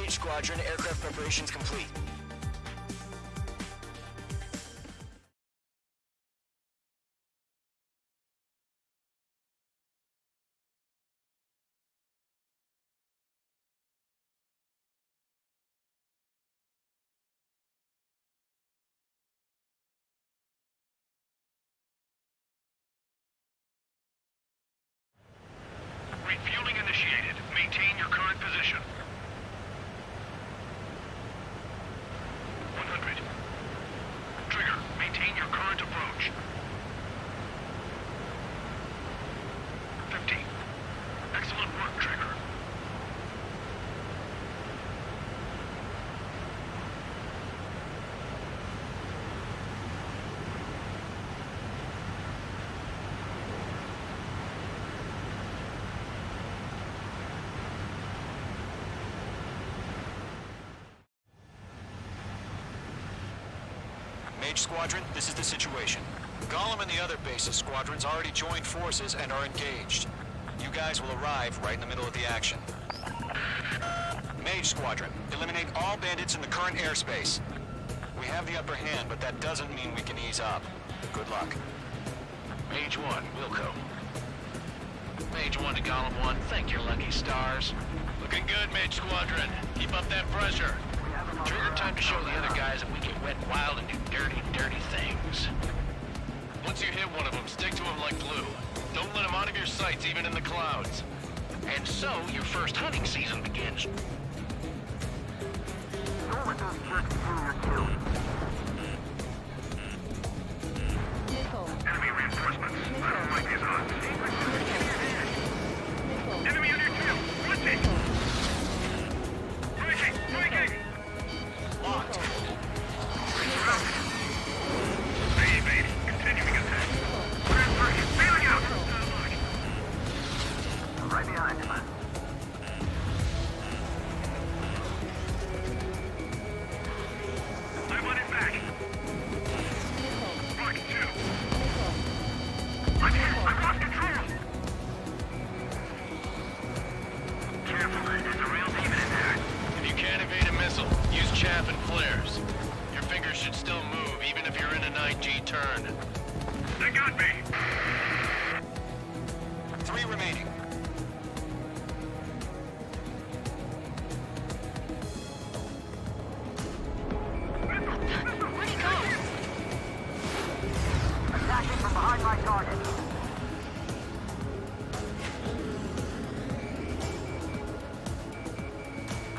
Mage Squadron, aircraft preparations complete. Refueling initiated. Maintain your current position. 100. Trigger, maintain your current approach. 50. Excellent work, Trigger. Mage Squadron, this is the situation. Golem and the other bases squadrons already joined forces and are engaged. You guys will arrive right in the middle of the action. Mage Squadron, eliminate all bandits in the current airspace. We have the upper hand, but that doesn't mean we can ease up. Good luck. Mage 1, Wilco. Mage 1 to Golem 1, thank your lucky stars. Looking good, Mage Squadron. Keep up that pressure. Trigger time to show the other guys that we get wet and wild and do dirty, dirty things. Once you hit one of them, stick to him like glue. Don't let him out of your sights, even in the clouds. And so, your first hunting season begins. Enemy reinforcements. I don't like these odds. Enemy on your tail. Flinching. Breaking. Breaking. Locked. Hey, baby. Continuing attack. Transfer. Bailing out. Right behind him. I want it back. Mark 2. I'm hit. I've lost control. Careful. There's a real demon in there. If you can't evade a missile, use chaff and flares. Your fingers should still move, even if you're in an IG turn. They got me. 3 remaining. Where'd he go? Attacking from behind my target.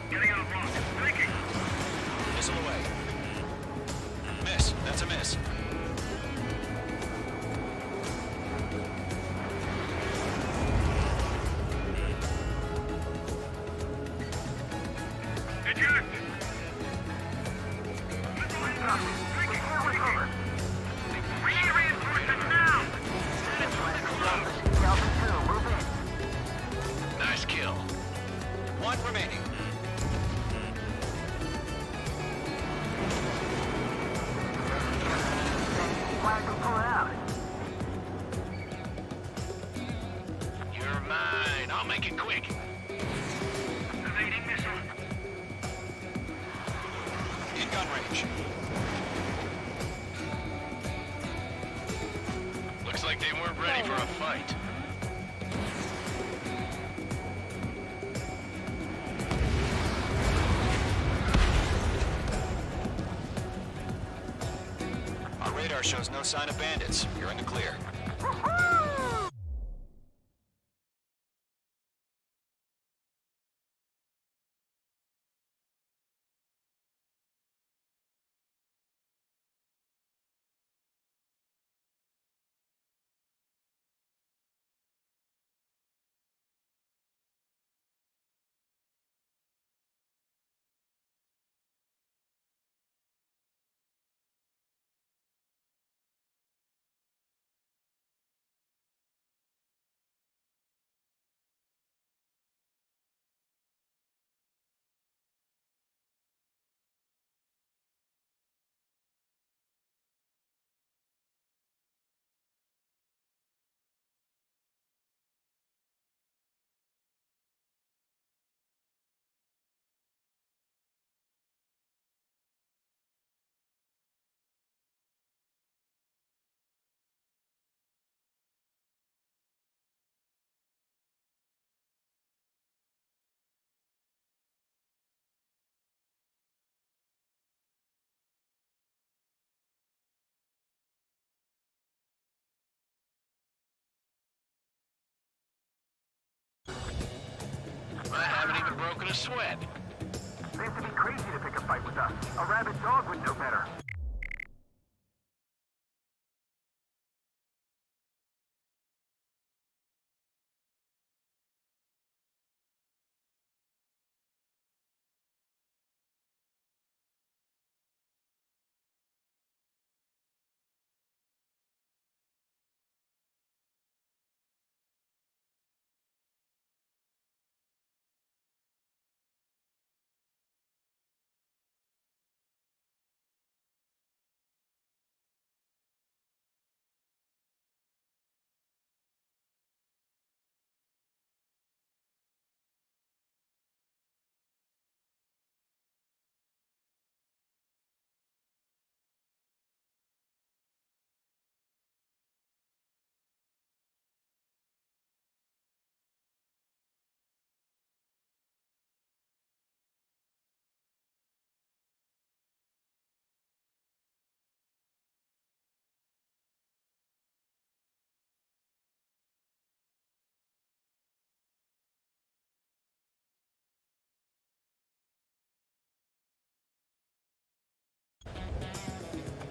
Getting out of block. Breaking. Missile away. Miss. That's a miss. Eject. Missile incoming. Breaking. Recover. We need reinforcements now. Delta 2, move in. Nice kill. 1 remaining. Why don't you pull it out? You're mine. I'll make it quick. Evading missile. In gun range. Looks like they weren't ready for a fight. Our radar shows no sign of bandits. You're in the clear. never broken a sweat. They have to be crazy to pick a fight with us. A rabid dog would know better.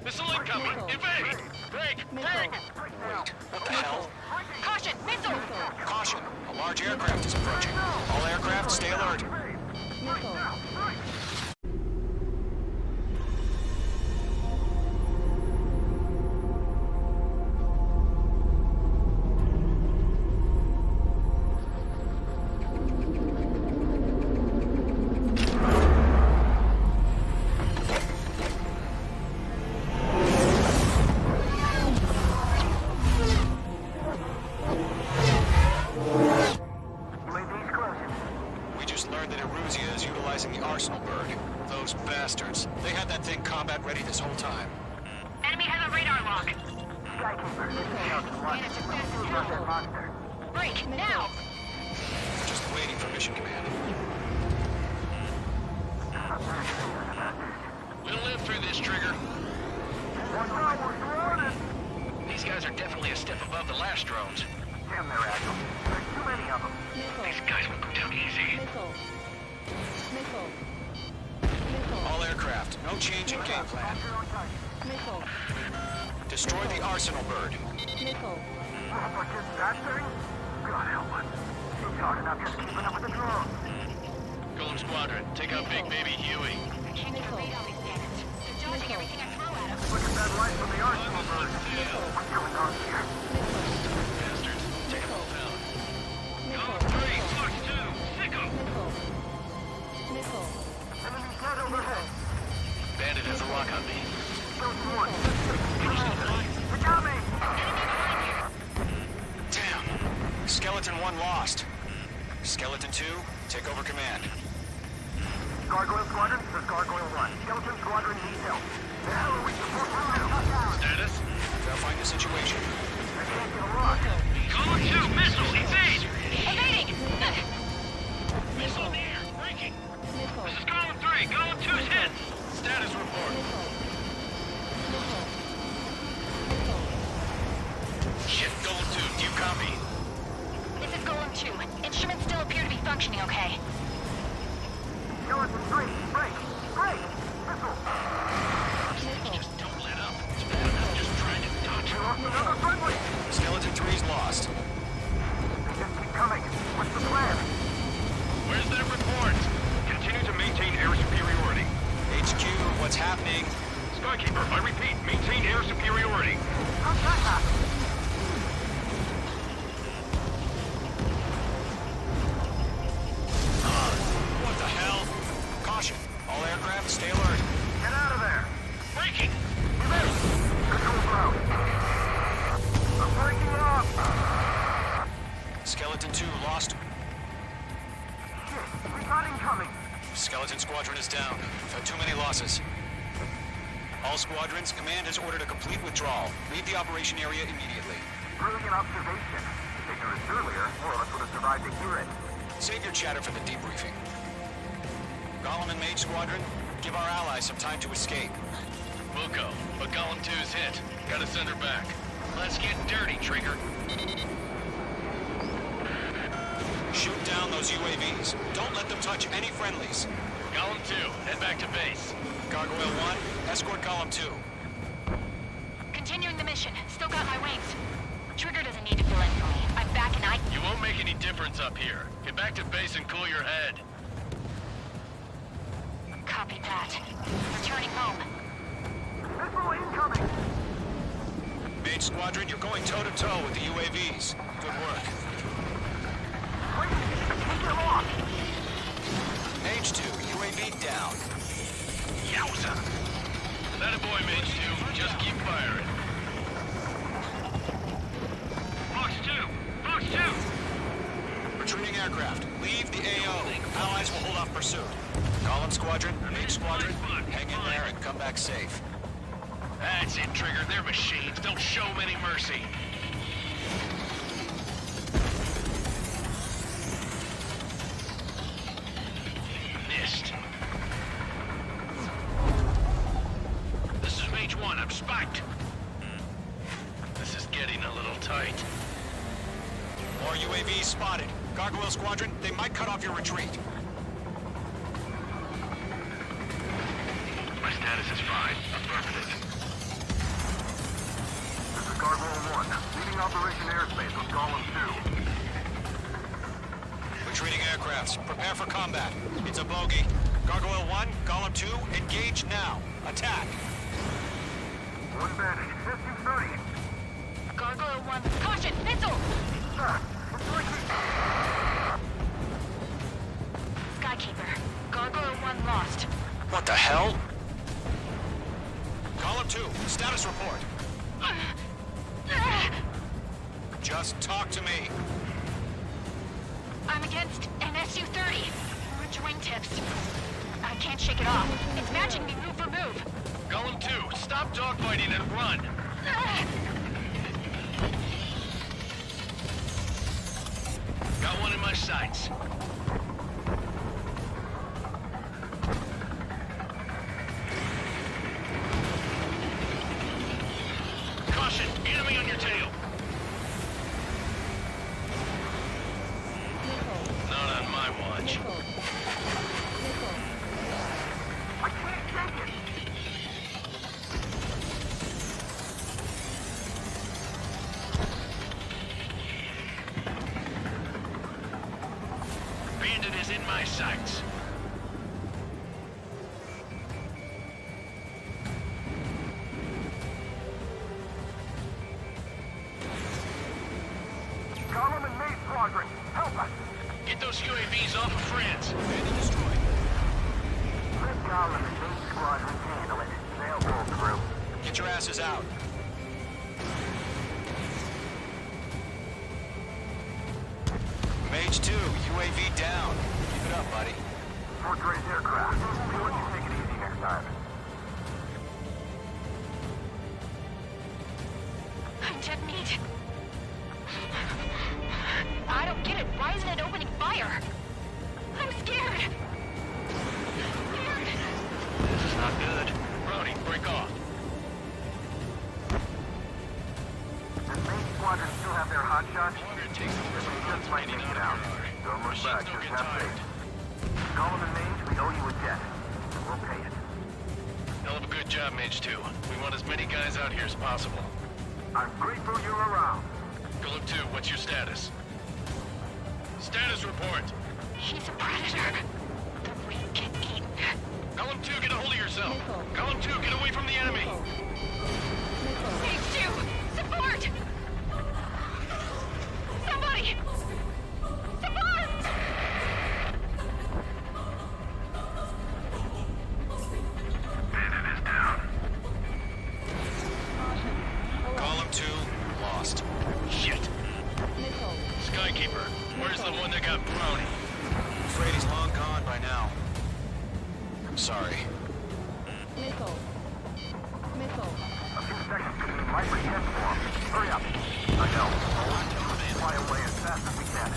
Missile incoming! Evade! Break! Break! Wait, what the hell? Caution! Missile! Caution! A large aircraft is approaching. All aircraft, stay alert. We just learned that Eruzia is utilizing the arsenal bird. Those bastards. They had that thing combat ready this whole time. Enemy has a radar lock. Skykeeper, this is Captain Watson. Let's see about that monster. Break, now! Just waiting for mission command. We'll live through this, Trigger. These guys are definitely a step above the last drones. Damn, they're agile. There's too many of them. These guys won't go down easy. All aircraft, no change in game plan. Destroy the arsenal bird. But just that thing? God help us. He's hard enough just keeping up with the drones. Golem Squadron, take out Big Baby Huey. Can't get a read on these bandits. They're dodging everything I throw at them. Look at that light from the arsenal bird. What's going on here? Bastards, take them all down. Go 3, Fox 2, sick 'em! Enemy dead overhead. Bandit has a lock on me. Those ones. They got me! Damn. Skeleton 1 lost. Skeleton 2, take over command. Gargoyle Squadron, this is Gargoyle 1. Skeleton Squadron needs help. The hell are we supposed to do? Status? Verifying the situation. I can't get a lock. Column 2, missile, evade! Evading! Missile in the air, breaking! This is column 3, column 2's hit! Status report. Shit, Golem 2, do you copy? This is Golem 2. Instruments still appear to be functioning okay. Skeleton 3, break! Break! Missile! Just don't let up. It's bad enough just trying to dodge We lost another friendly! Skeleton 3's lost. They just keep coming. What's the plan? Where's that report? Continue to maintain air superiority. HQ, what's happening? Skykeeper, I repeat, maintain air superiority. How's that happen? What the hell? Caution. All aircraft, stay alert. Get out of there! Breaking! Control ground. I'm breaking up! Skeleton 2 lost. Shit, we got incoming! Skeleton Squadron is down. We've had too many losses. All squadrons, command has ordered a complete withdrawal. Leave the operation area immediately. Brilliant observation. If they knew this earlier, more of us would have survived to hear it. Save your chatter for the debriefing. Golem and Mage Squadron, give our allies some time to escape. We'll go, but Golem 2's hit. Gotta send her back. Let's get dirty, Trigger. Shoot down those those UAVs. Don't let them touch any friendlies. Column 2, head back to base. Gargoyle 1, escort Column 2. Continuing the mission. Still got my wings. Trigger doesn't need to fill in for me. I'm back and You won't make any difference up here. Get back to base and cool your head. Copy that. Returning home. Missile incoming! Mage Squadron, you're going toe-to-toe with the UAVs. Good work. Wait! Keep them off! Mage 2, UAV down. Yowza! That a boy, Mage 2. Just keep firing. Fox 2! Fox 2! Retreating aircraft, leave the AO. Allies will hold off pursuit. Column Squadron, Mage Squadron, hang in there and come back safe. That's it, Trigger. They're machines. Don't show them any mercy. Missed. This is Mage 1. I'm spiked. This is getting a little tight. More UAVs spotted. Gargoyle Squadron, they might cut off your retreat. My status is fine. Affirmative. This is Gargoyle 1, leading Operation Airspace with Column 2. Retreating aircrafts, prepare for combat. It's a bogey. Gargoyle 1, Column 2, engage now. Attack. One bandage, SU-30. Gargoyle 1. Caution! Missile! Sir, it's like Skykeeper. Gargoyle 1 lost. What the hell? Column 2, status report. Just talk to me. I'm against an SU-30. Which wingtips? I can't shake it off. It's matching me move for move. Column 2, stop dogfighting and run. Got one in my sights. Caution! Enemy on your tail! Not on my watch. I can't take it! Bandit is in my sights. Column and Mage Squadron, help us! Get those UAVs off of France. Bandit destroyed. Let Column and Mage Squadron handle it. They'll pull through. Get your asses out. Mage 2, UAV down. Keep it up, buddy. Fort Gray's aircraft. We want you to take it easy next time. I'm dead meat. I don't get it. Why isn't it opening fire? I'm scared. This is not good. Brody, break off. Does Mage Squadron still have their hot shots? They just might make it out. Don't look back, just have faith. Column and Mage, we owe you a debt. We'll pay it. Hell of a good job, Mage 2. We want as many guys out here as possible. I'm grateful you're around. Column 2, what's your status? Status report. He's a predator. The weak get eaten. Column 2, get a hold of yourself. Column 2, get away from the enemy. Mage 2! Support! Somebody! Support! Bandit is down. Column 2, lost. Shit. Skykeeper, where's the one that got brownie? I'm afraid he's long gone by now. I'm sorry. A few seconds to be might retest for him. Hurry up. I know. Fly away as fast as we can.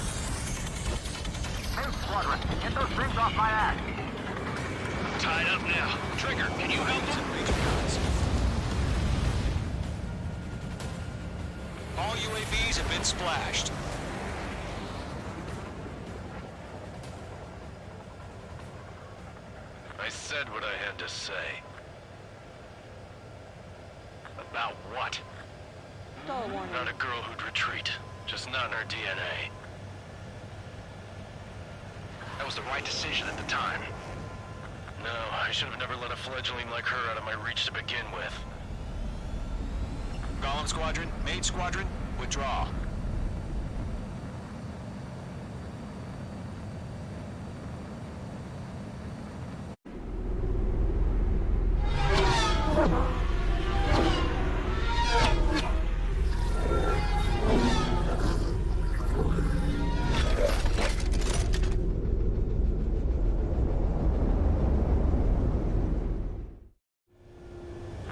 Mage Squadron, get those things off my ass. Tied up now. Trigger, can you help him? All UAVs have been splashed. I said what I had to say. About what? Not a girl who'd retreat. Just not in her DNA. That was the right decision at the time. No, I should have never let a fledgling like her out of my reach to begin with. Golem Squadron, Mage Squadron, withdraw.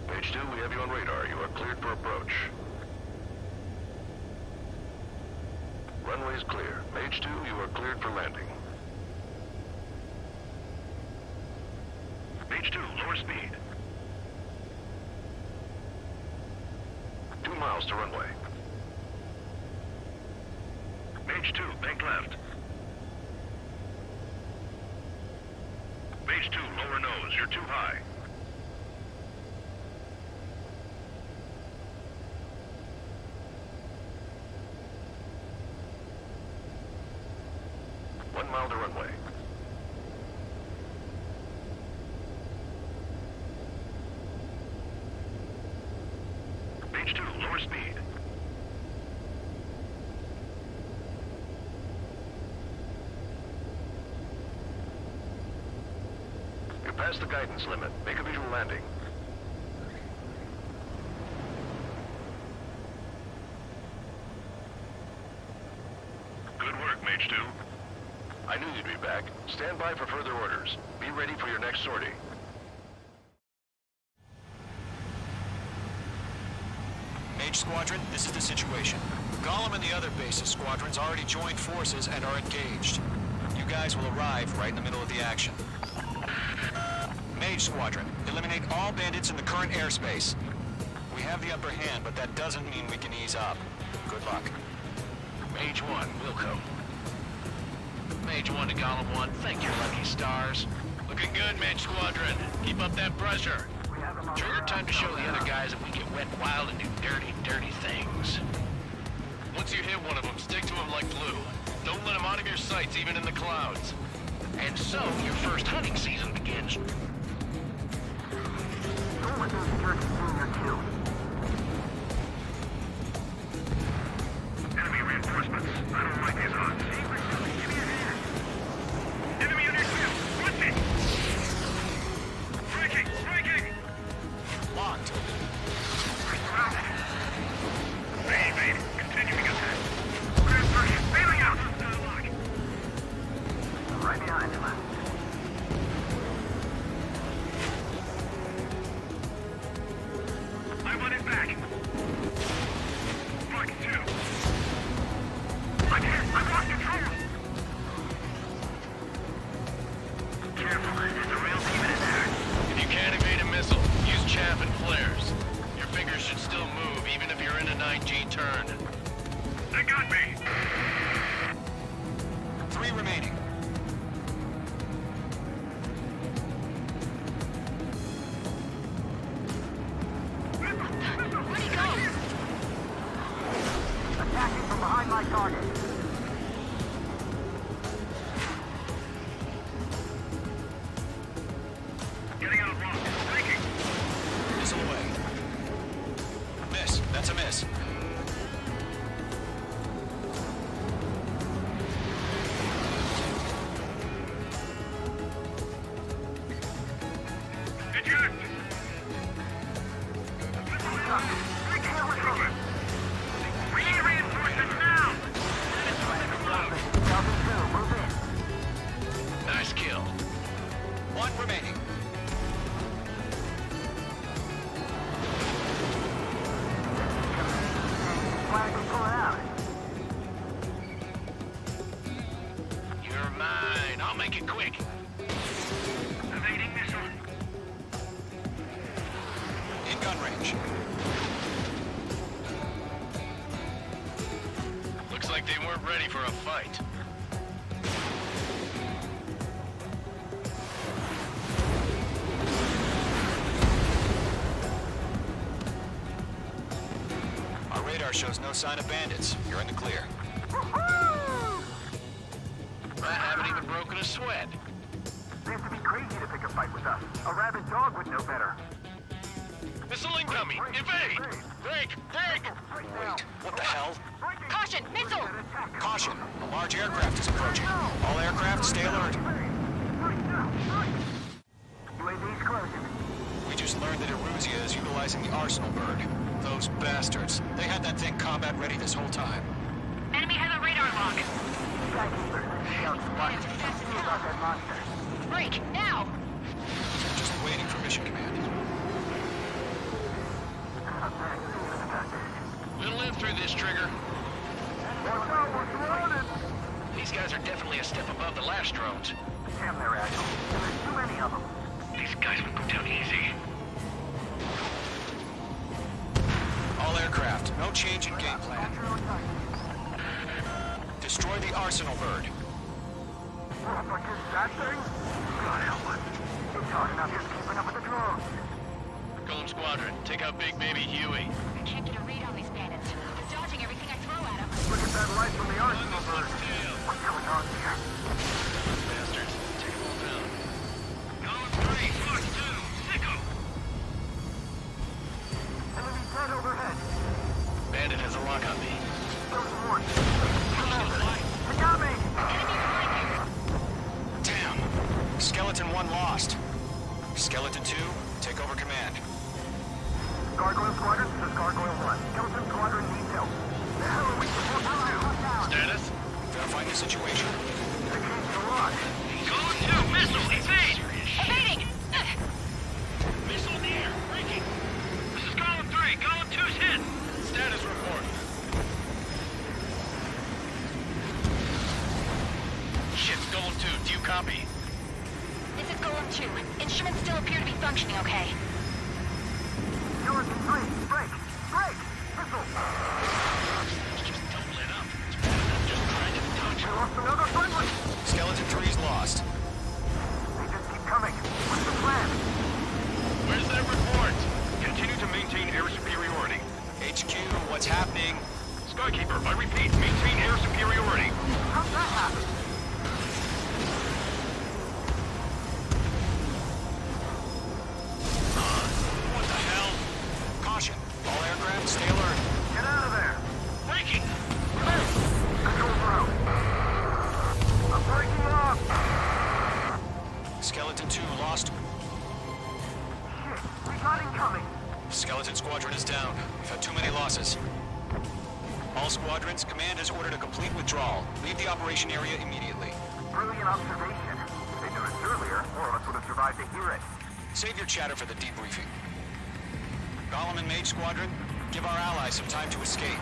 Page 2, we have you on radar. You are cleared for approach. Runway is clear. Page 2, you are cleared for landing. Page 2, lower speed. 2 miles to runway. Page 2, bank left. Page 2, lower nose. You're too high. One mile to runway. Page 2, lower speed. You're past the guidance limit. Make a visual landing. Good work, Mage 2. I knew you'd be back. Stand by for further orders. Be ready for your next sortie. Mage Squadron, this is the situation. Golem and the other bases squadrons already joined forces and are engaged. You guys will arrive right in the middle of the action. Mage Squadron, eliminate all bandits in the current airspace. We have the upper hand, but that doesn't mean we can ease up. Good luck. Mage 1, Wilco. Mage 1 to Golem 1, thank your lucky stars. Looking good, Mage Squadron. Keep up that pressure. Trigger, time to show the other guys that we get wet wild and do dirty, dirty things. Once you hit one of them, stick to them like glue. Don't let them out of your sights, even in the clouds. And so, your first hunting season begins. Enemy reinforcements. I don't like these odds. Give me a hand. Enemy on your tail. Watch it. Striking! Striking! Locked. Evade. Continuing attack. Transfer. Bailing out. Lock. Right behind him. I want it back. Fuck two. I can't. I've lost control. Careful. There's a real demon in there. If you can't evade a missile, use chaff and flares. Your fingers should still move, even if you're in a 9G turn. They got me. 3 remaining. Where'd he go? Attacking from behind my target. Getting out of rock. Breaking. Missile away. Miss. That's a miss. Eject. We need reinforcements now. Nice kill. 1 remaining. You're mine. I'll make it quick. Evading missile. In gun range. Looks like they weren't ready for a fight. radar shows no sign of bandits. You're in the clear. I haven't even broken a sweat. They have to be crazy to pick a fight with us. A rabid dog would know better. Missile incoming! Evade! Break! Break! Wait, what the hell? Caution! Missile! Caution! A large aircraft is approaching. All aircraft, stay alert. UAV's closing. We just learned that Eruzia is utilizing the arsenal bird. Those bastards. They had that thing combat ready this whole time. Enemy has a radar lock. Skykeeper, scout spot. See about that monster. Break! Now! Just waiting for mission command. We'll live through this, Trigger. Watch out, we're surrounded! These guys are definitely a step above the last drones. Damn, they're agile. And there's too many of them. These guys would go down easy. All aircraft, no change in game plan. Destroy the arsenal bird. But just that thing? God help us. It's hard enough just keeping up with the drones. Golem Squadron, take out Big Baby Huey. I can't get a read on these bandits. They're dodging everything I throw at them. Look at that light from the arsenal bird. What's going on here? Bastards, take them all down. Golem 3, Fox 2, Sicko! Enemy dead overhead. Bandit has a lock on me. Skeleton 1. Come over. They got me! Damn. Skeleton 1 lost. Skeleton 2, take over command. Gargoyle Squadron, this is Gargoyle 1. Skeleton Squadron needs help. The hell are we supposed to do? Status? Verifying the situation. They changed a lot. Golem 2, missile, evade! Evading! Missile in the air, breaking! This is Golem 3, Golem 2's hit! Status report. Shit, Golem 2, do you copy? This is Golem 2. Instruments still appear to be functioning okay. Skeleton 3, break! Break! Missile! Just don't let up. Just trying to touch We lost another friendly! Skeleton 3's lost. They just keep coming. What's the plan? Where's that report? Continue to maintain air superiority. HQ, what's happening? Skykeeper, I repeat, maintain air superiority. How'd that happen? What the hell? Caution. All aircraft, stay alert. Get out of there! Breaking! Control room. I'm breaking off! Skeleton 2 lost. Shit, we got incoming! Skeleton Squadron is down. We've had too many losses. All squadrons, command has ordered a complete withdrawal. Leave the operation area immediately. Brilliant observation. If they'd done it earlier, more of us would have survived to hear it. Save your chatter for the debriefing. Golem and Mage Squadron, give our allies some time to escape.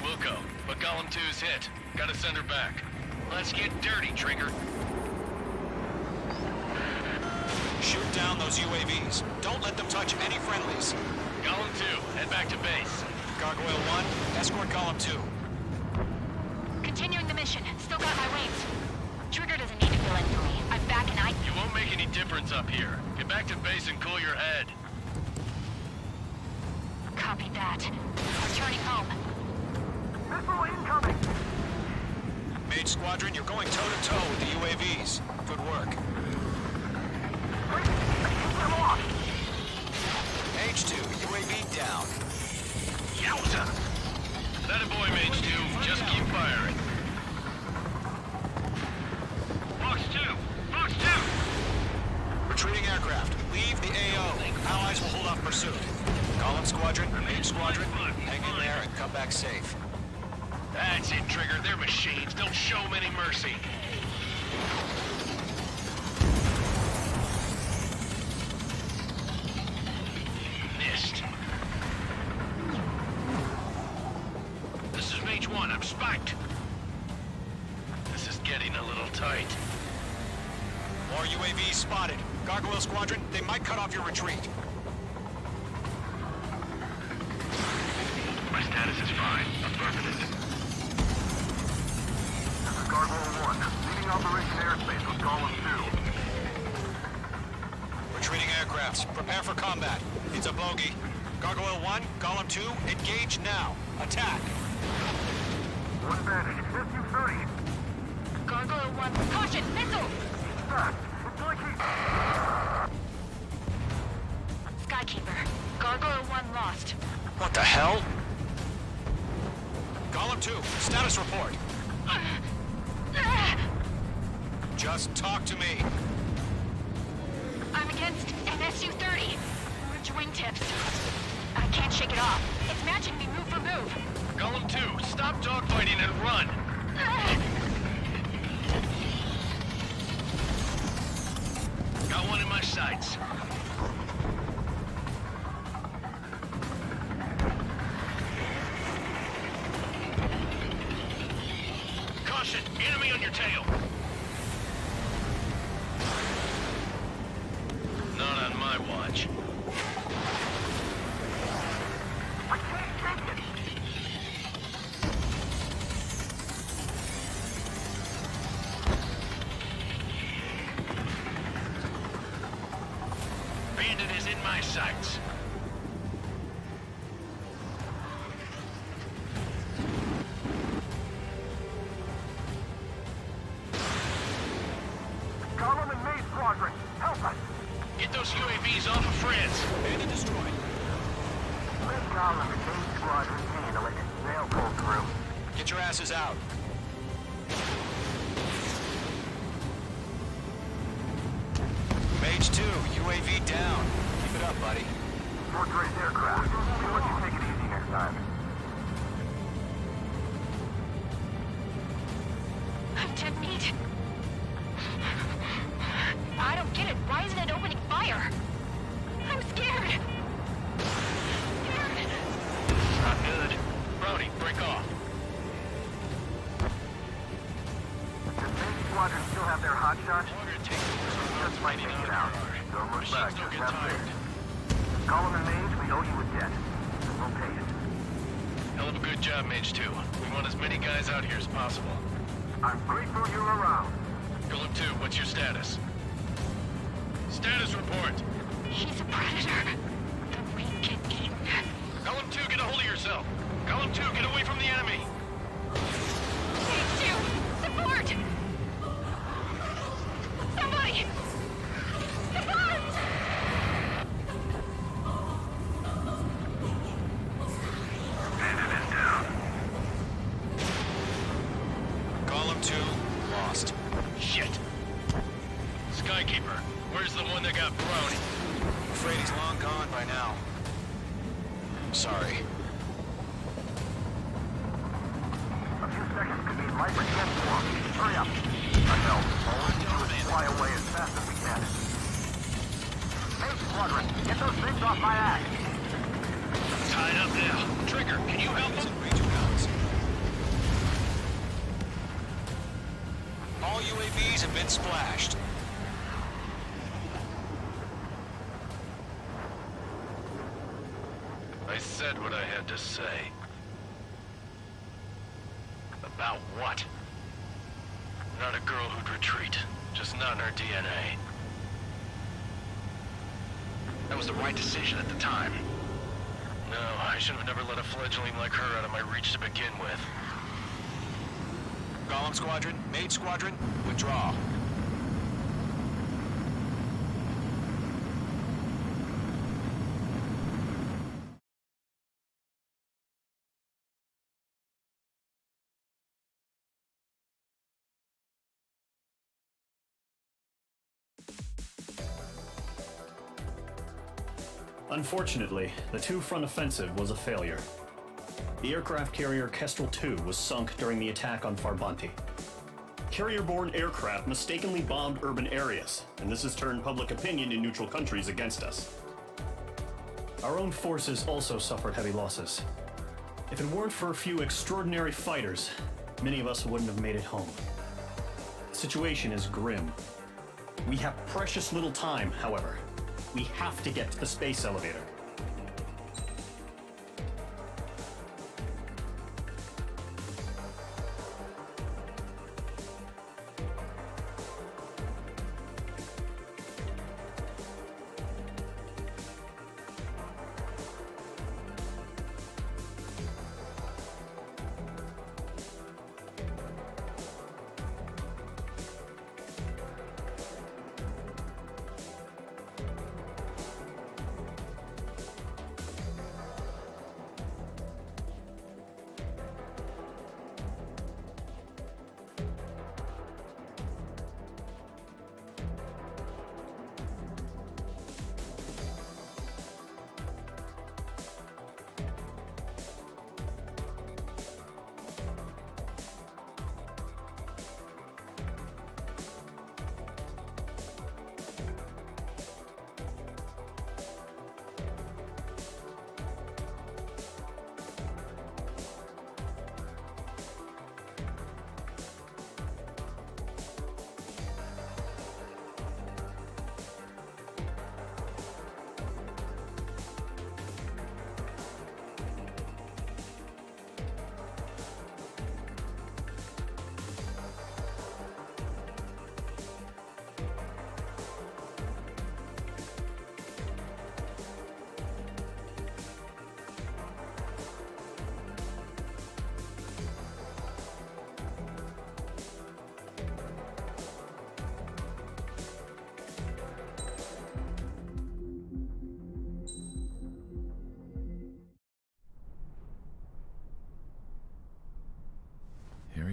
We'll go, but Golem 2's hit. Gotta send her back. Let's get dirty, Trigger. Shoot down those UAVs. Don't let them touch any friendlies. Golem 2, head back to base. Gargoyle 1, escort Golem 2. Continuing the mission. Still got my wings. Trigger doesn't need to fill in for me. I'm back and You won't make any difference up here. Get back to base and cool your head. Copy that. Returning home. Missile incoming! Mage Squadron, you're going toe-to-toe with the UAVs. Good work. Wait, I keep them off! Mage 2, UAV down. Yowza! That a boy, Mage 2. Just keep firing. Fox 2! Fox 2! Retreating aircraft, leave the AO. Allies will hold off pursuit. Golem Squadron, Mage Squadron, hang in there and come back safe. That's it, Trigger. They're machines. Don't show them any mercy. Missed. This is Mage 1. I'm spiked. This is getting a little tight. More UAVs spotted. Gargoyle Squadron, they might cut off your retreat. My status is fine. Affirmative. This is Gargoyle 1, leading Operation Airspace with Golem 2. Retreating aircrafts, prepare for combat. It's a bogey. Gargoyle 1, Column 2, engage now. Attack. One bandit. SU-30. Gargoyle 1, caution, missile! Back. Skykeeper, Gargoyle 1 lost. What the hell? Column 2, status report. Just talk to me. I'm against an SU-30. Orange wingtips. I can't shake it off. It's matching me move for move. Golem 2, stop dogfighting and run! Got one in my sights. Caution! Enemy on your tail! Not on my watch. Bandit is in my sights. Column and main squadron, help us! Get those UAVs off of friends. Bandit destroyed. Let Column and main squadron handle it. They'll pull through. Get your asses out. Mage 2, UAV down. Keep it up, buddy. Portrait aircraft. We'll let you take it easy next time. I'm dead meat. I don't get it. Why isn't it opening fire? I'm scared. Not good. Brody, break off. Does main squadron still have their hot shots? Just might make it out. Don't look back, Machines don't just get have tired. faith. Column and Mage, we owe you a debt. We'll pay it. Hell of a good job, Mage 2. We want as many guys out here as possible. I'm grateful you're around. Golem 2, what's your status? Status report. He's a predator. The weak get eaten. Golem 2, get a hold of yourself. Golem 2, get away from the enemy. Mage 2, support! Somebody! Support! Bandit is down. Column 2, lost. Shit. Skykeeper, where's the one that got brownie? Afraid he's long gone by now. Sorry. A few seconds could mean life or death for him. Hurry up. I know. All we need to do is fly away as fast as we can. Main squadron, get those things off my ass. Tied up now. Trigger, can you help him? All UAVs have been splashed. I said what I had to say. About what? Not a girl who'd retreat. Just not in her DNA. That was the right decision at the time. No, I should have never let a fledgling like her out of my reach to begin with. Golem Squadron, Mage Squadron, withdraw. Unfortunately, the two-front offensive was a failure. The aircraft carrier Kestrel II was sunk during the attack on Farbanti. Carrier-borne aircraft mistakenly bombed urban areas, and this has turned public opinion in neutral countries against us. Our own forces also suffered heavy losses. If it weren't for a few extraordinary fighters, many of us wouldn't have made it home. The situation is grim. We have precious little time, however. We have to get to the space elevator.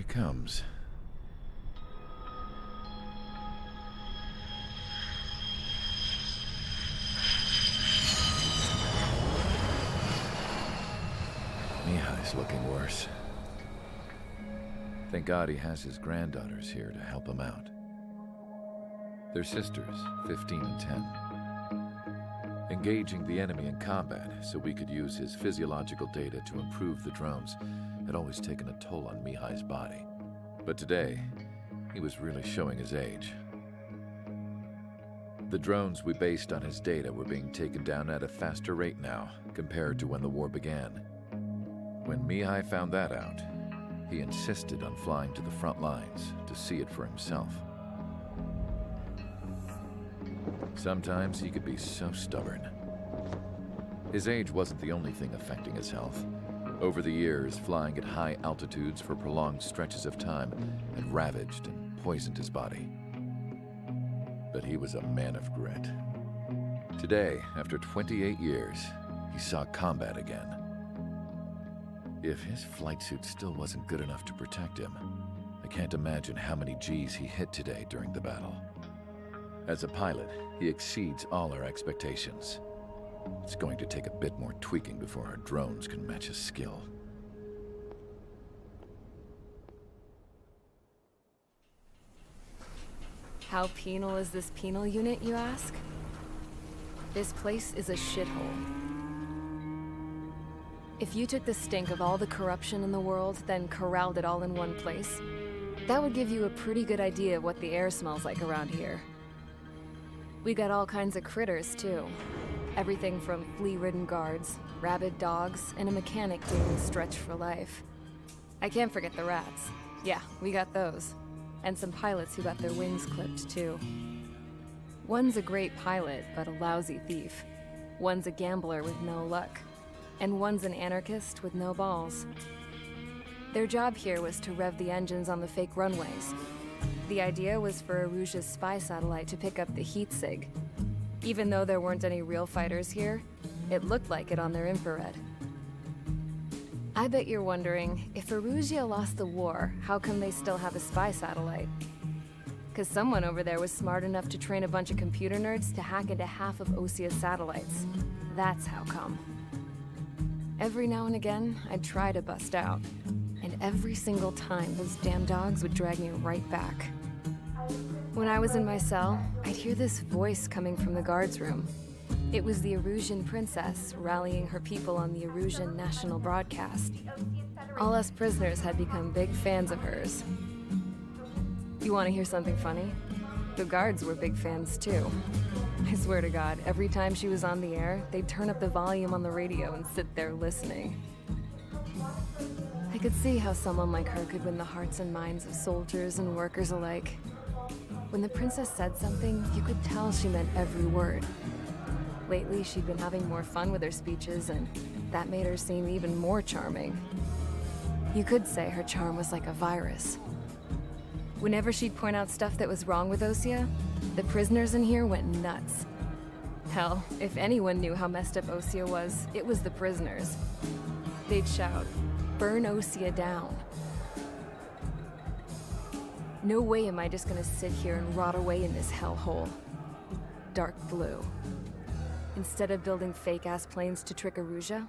he comes. Mihai's looking worse. Thank God he has his granddaughters here to help him out. They're sisters, 15 and 10. Engaging the enemy in combat so we could use his physiological data to improve the drones had always taken a toll on Mihai's body. But today, he was really showing his age. The drones we based on his data were being taken down at a faster rate now compared to when the war began. When Mihai found that out, he insisted on flying to the front lines to see it for himself. Sometimes he could be so stubborn. His age wasn't the only thing affecting his health. Over the years, flying at high altitudes for prolonged stretches of time had ravaged and poisoned his body. But he was a man of grit. Today, after 28 years, he saw combat again. If his flight suit still wasn't good enough to protect him, I can't imagine how many G's he hit today during the battle. As a pilot, he exceeds all our expectations. It's going to take a bit more tweaking before our drones can match his skill. How penal is this penal unit, you ask? This place is a shithole. If you took the stink of all the corruption in the world, then corralled it all in one place, that would give you a pretty good idea of what the air smells like around here. We got all kinds of critters, too. Everything from flea-ridden guards, rabid dogs, and a mechanic doing stretch for life. I can't forget the rats. Yeah, we got those. And some pilots who got their wings clipped, too. One's a great pilot, but a lousy thief. One's a gambler with no luck. And one's an anarchist with no balls. Their job here was to rev the engines on the fake runways. The idea was for Erusia's spy satellite to pick up the heat sig. Even though there weren't any real fighters here, it looked like it on their infrared. I bet you're wondering, if Erusia lost the war, how come they still have a spy satellite? Because someone over there was smart enough to train a bunch of computer nerds to hack into half of Osia's satellites. That's how come. Every now and again, I'd try to bust out. And every single time, those damn dogs would drag me right back. When I was in my cell, I'd hear this voice coming from the guards room. It was the Erusian princess rallying her people on the Erusian national broadcast. All us prisoners had become big fans of hers. You want to hear something funny? The guards were big fans too. I swear to God, every time she was on the air, they'd turn up the volume on the radio and sit there listening. I could see how someone like her could win the hearts and minds of soldiers and workers alike. When the princess said something, you could tell she meant every word. Lately, she'd been having more fun with her speeches, and that made her seem even more charming. You could say her charm was like a virus. Whenever she'd point out stuff that was wrong with Osia, the prisoners in here went nuts. Hell, if anyone knew how messed up Osia was, it was the prisoners. They'd shout, "Burn Osia down." No way am I just gonna sit here and rot away in this hellhole. Dark blue. Instead of building fake-ass planes to trick Erusia,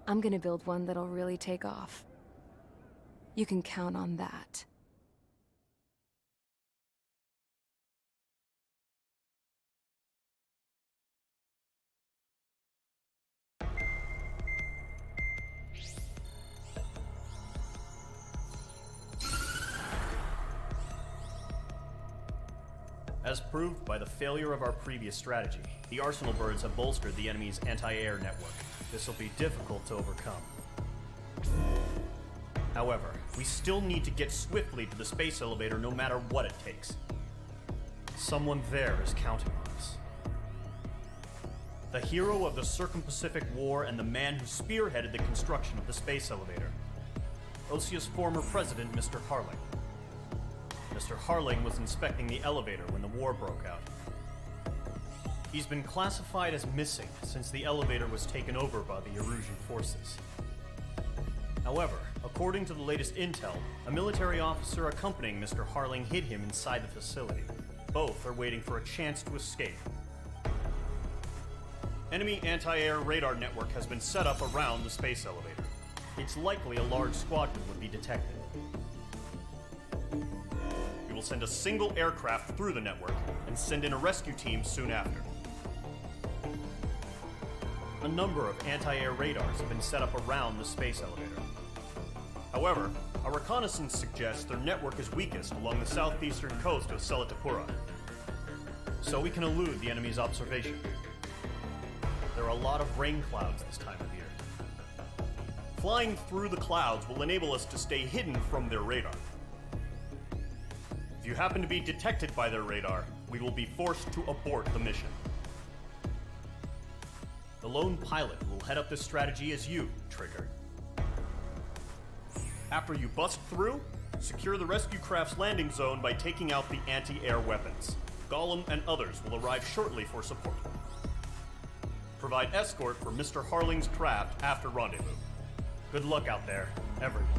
I'm gonna build one that'll really take off. You can count on that. As proved by the failure of our previous strategy, the Arsenal birds have bolstered the enemy's anti-air network. This will be difficult to overcome. However, we still need to get swiftly to the space elevator no matter what it takes. Someone there is counting on us. The hero of the Circum-Pacific War and the man who spearheaded the construction of the space elevator. Osia's former president, Mr. Harling. Mr. Harling was inspecting the elevator when the war broke out. He's been classified as missing since the elevator was taken over by the Erusian forces. However, According to the latest intel, a military officer accompanying Mr. Harling hid him inside the facility. Both are waiting for a chance to escape. Enemy anti-air radar network has been set up around the space elevator. It's likely a large squadron would be detected. We will send a single aircraft through the network and send in a rescue team soon after. A number of anti-air radars have been set up around the space elevator. However, our reconnaissance suggests their network is weakest along the southeastern coast of Selatapura, so we can elude the enemy's observation. There are a lot of rain clouds this time of year. Flying through the clouds will enable us to stay hidden from their radar. If you happen to be detected by their radar, we will be forced to abort the mission. The lone pilot will head up this strategy as you, Trigger. After you bust through, secure the rescue craft's landing zone by taking out the anti-air weapons. Golem and others will arrive shortly for support. Provide escort for Mr. Harling's craft after rendezvous. Good luck out there, everyone.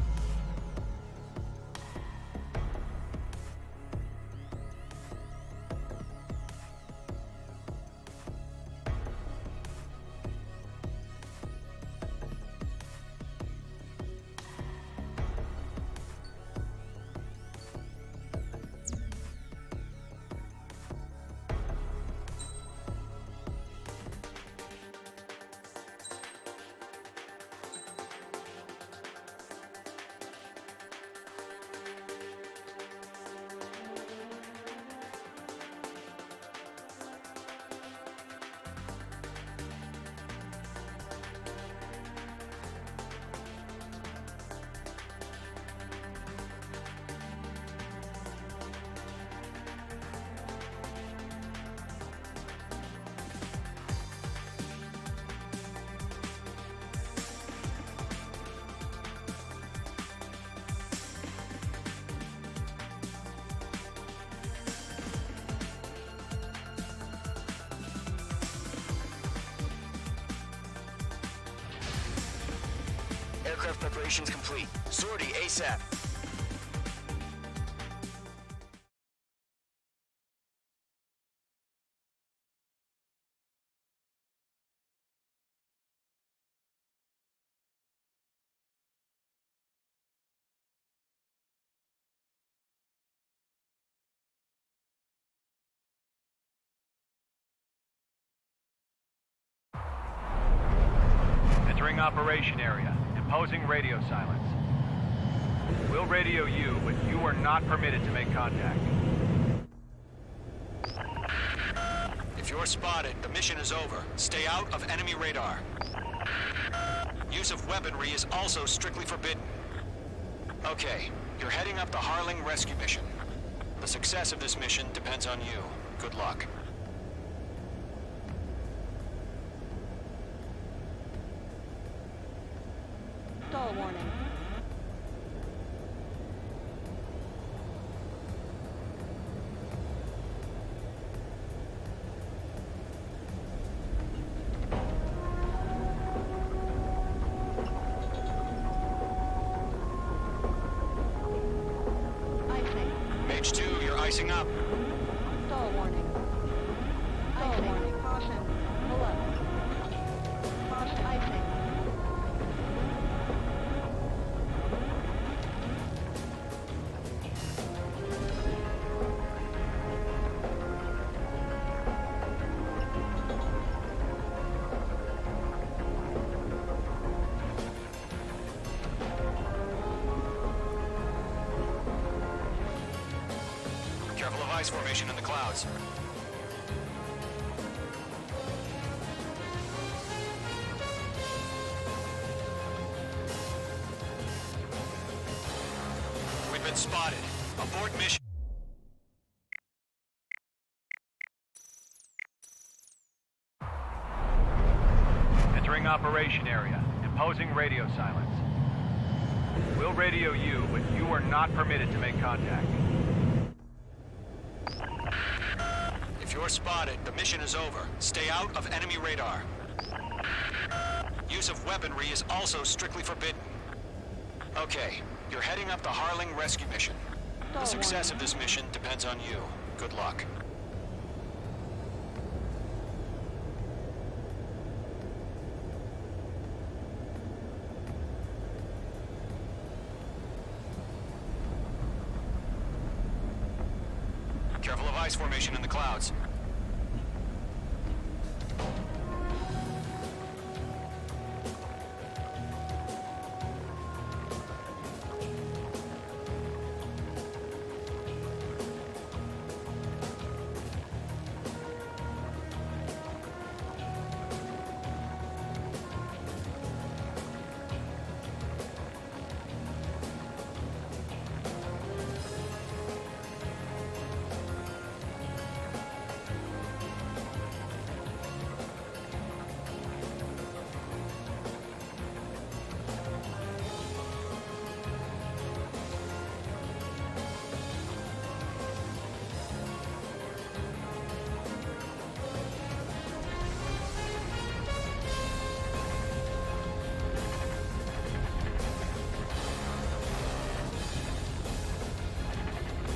Aircraft preparations complete. Sortie ASAP. Entering operation area. Imposing radio silence. We'll radio you, but you are not permitted to make contact. If you're spotted, the mission is over. Stay out of enemy radar. Use of weaponry is also strictly forbidden. Okay, you're heading up the Harling rescue mission. The success of this mission depends on you. Good luck. Stall warning. Icing. Mage 2, you're icing up. Stall warning. Stall warning. Caution. Pull up. Caution. Icing. Careful of ice formation in the clouds. We've been spotted. Abort mission. Entering operation area. Imposing radio silence. We'll radio you, but you are not permitted to make contact. If you're spotted, the mission is over. Stay out of enemy radar. Use of weaponry is also strictly forbidden. Okay, you're heading up the Harling rescue mission. The success of this mission depends on you. Good luck. Careful of ice formation in the clouds.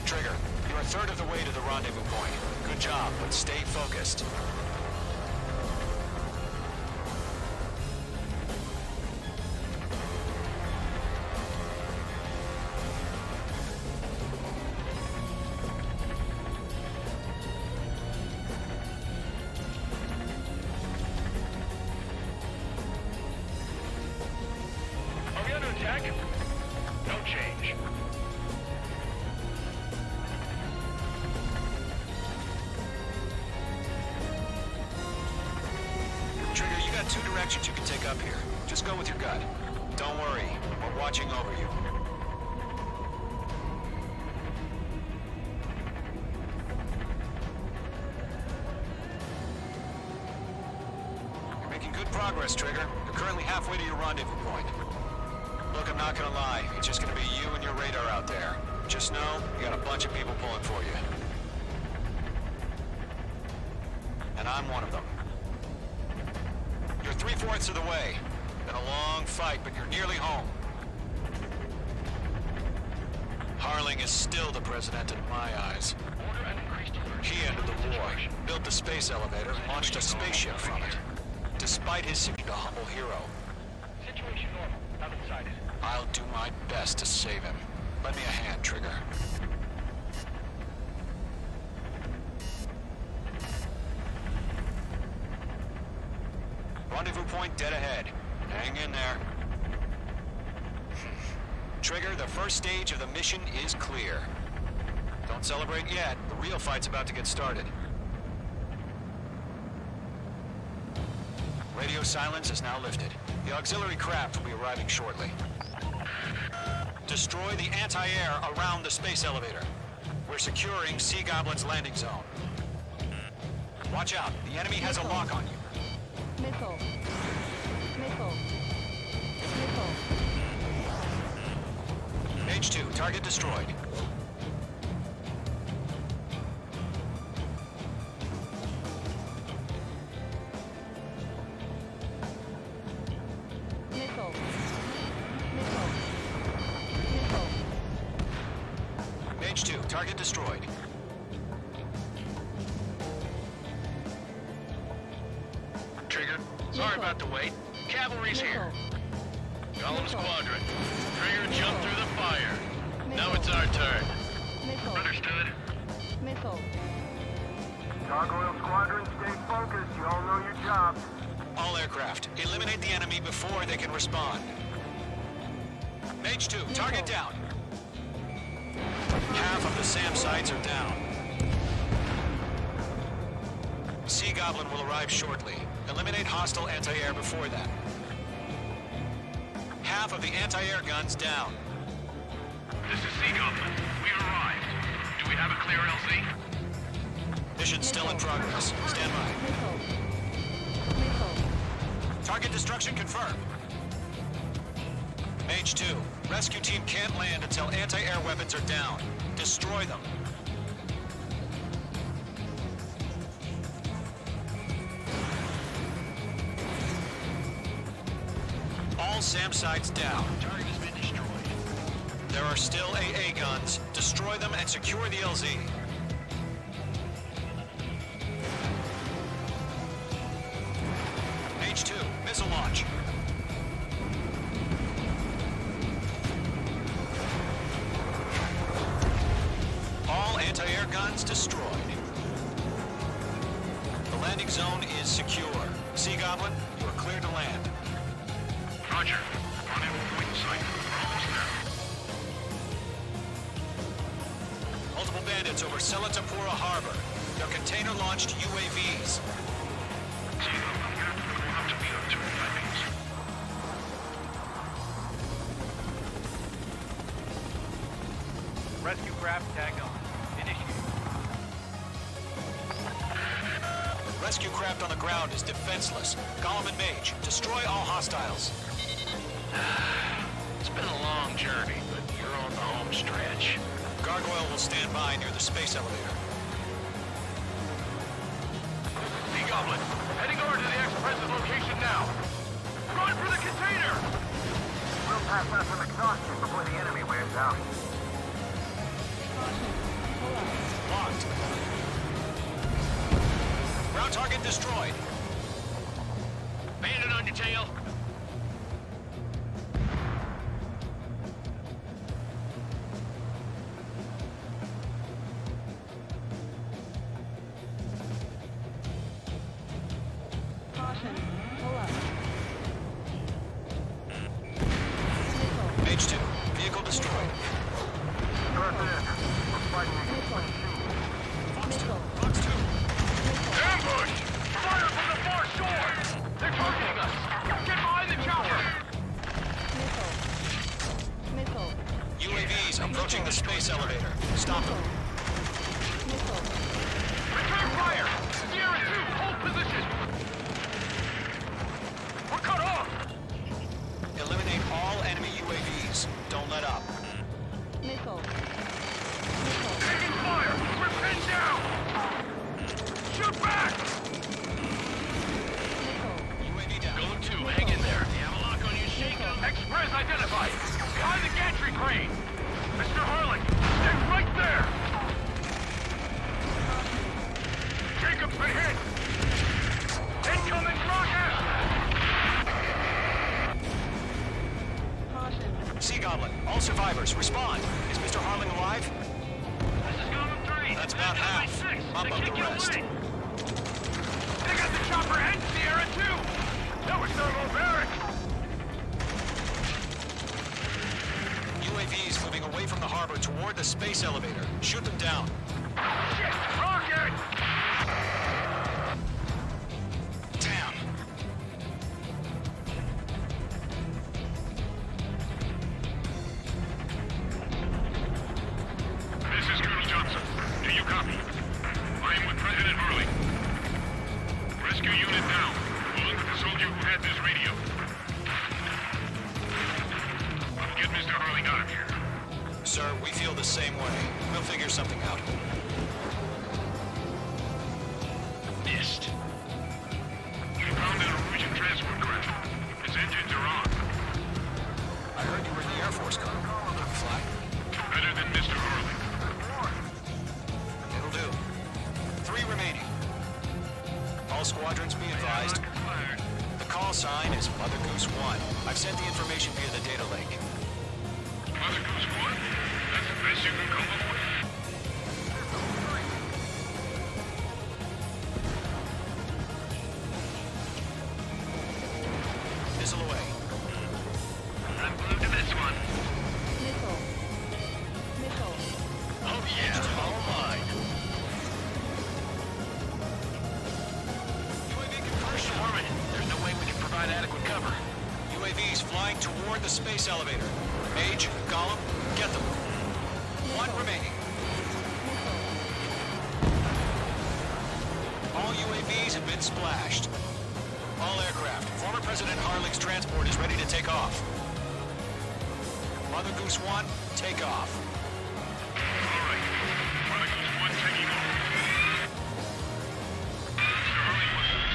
Trigger, you're a third of the way to the rendezvous point. Good job, but stay focused. Are we under attack? No change. Trigger, you got two directions you can take up here. Just go with your gut. Don't worry, we're watching over you. You're making good progress, Trigger. You're currently halfway to your rendezvous point. Look, I'm not gonna lie. It's just gonna be you and your radar out there. Just know, you got a bunch of people pulling for you. And I'm one of them. You're 3/4 of the way. Been a long fight, but you're nearly home. Harling is still the president in my eyes. He ended the war, built the space elevator, and launched a spaceship from it. Despite his seeming a humble hero. Situation normal. I've decided. I'll do my best to save him. Lend me a hand, Trigger. Rendezvous point dead ahead. Hang in there. Trigger, the first stage of the mission is clear. Don't celebrate yet. The real fight's about to get started. Radio silence is now lifted. The auxiliary craft will be arriving shortly. Destroy the anti-air around the space elevator. We're securing Sea Goblin's landing zone. Watch out. The enemy has a lock on you. Missile. Missile. Missile. Page 2, target destroyed. Missile. Missile. Missile. Page 2, target destroyed. Trigger, sorry about the wait. Cavalry's here. Cælum Squadron. Trigger jumped through the fire. Now it's our turn. Missile. Understood? Missile. Gargoyle Squadron, stay focused. You all know your job. All aircraft, eliminate the enemy before they can respond. Page 2, target down. Half of the SAM sites are down. Sea Goblin will arrive shortly. Eliminate hostile anti-air before that. Half of the anti-air guns down. This is Sea Goblin. We've arrived. Do we have a clear LZ? Mission still in progress. Stand by. Missile. Missile. Target destruction confirmed. Mage 2, rescue team can't land until anti-air weapons are down. Destroy them. All SAM sites down. Target has been destroyed. There are still AA guns. Destroy them and secure the LZ. H2, missile launch. All anti-air guns destroyed. The landing zone is secure. Sea Goblin, you are clear to land. Roger. Rendezvous point in sight. We're almost there. Multiple bandits over Selatapura Harbor. They're container-launched UAVs. We'll have to meet up to typings. Rescue craft tagged on. Initiate. Rescue craft on the ground is defenseless. Golem and Mage, destroy all hostiles. It's been a long journey, but you're on the home stretch. Gargoyle will stand by near the space elevator. Sea Goblin, heading over to the ex-president location now. Run for the container! We'll pass out some exhaustion before the enemy wears out. Locked. Ground target destroyed. Bandit on your tail. Caution. Pull up. H2, vehicle destroyed. Missile. Fox 2. Ambush! Fire from the far shore! They're targeting us! Get behind the chopper! Missile. UAVs approaching the space elevator. Stop them. Missile. Return fire! Sierra 2, hold position! We're cut off! Eliminate all enemy UAVs. Don't let up. Missile. Taking fire! We're pinned down! Shoot back! UAV down. Go 2, hang in there. You have a lock on you, Shaco? Express identified! Behind the gantry crane! Mr. Harlan, stay right there! Jacob's been hit! Incoming rocket! Caution. Sea Goblin, all survivors, respond. Is Mr. Harling alive? This is Goblin 3. That's about half. Mop up the rest. They got the chopper and Sierra 2! That was thermobaric! UAVs moving away from the harbor toward the space elevator. Shoot them down. Shit! Rocket! Down. This is Colonel Johnson. Do you copy? I am with President Hurley. Rescue unit down, along with the soldier who had this radio. Get Mr. Hurley out of here. Sir, we feel the same way. We'll figure something out. Missed. We found an Norwegian transport craft. Its engines are on. I heard you were in the Air Force, Colonel. Fly? Better than Mr. Hurley. It'll do. 3 remaining. All squadrons be advised. The call sign is Mother Goose 1. I've sent the information via the data link. Mother Goose 1? That's the best you can come up with? Missile away. I'm glued to this one. Missile. Missile. Oh yeah, all mine. UAV conversion. Foreman, there's no way we can provide adequate cover. UAVs flying toward the space elevator. Mage, Golem, get them. 1 remaining. All UAVs have been splashed. All aircraft. Former President Harling's transport is ready to take off. Mother Goose 1, take off. All right. Mother Goose 1 taking off. Mr. Hurley must have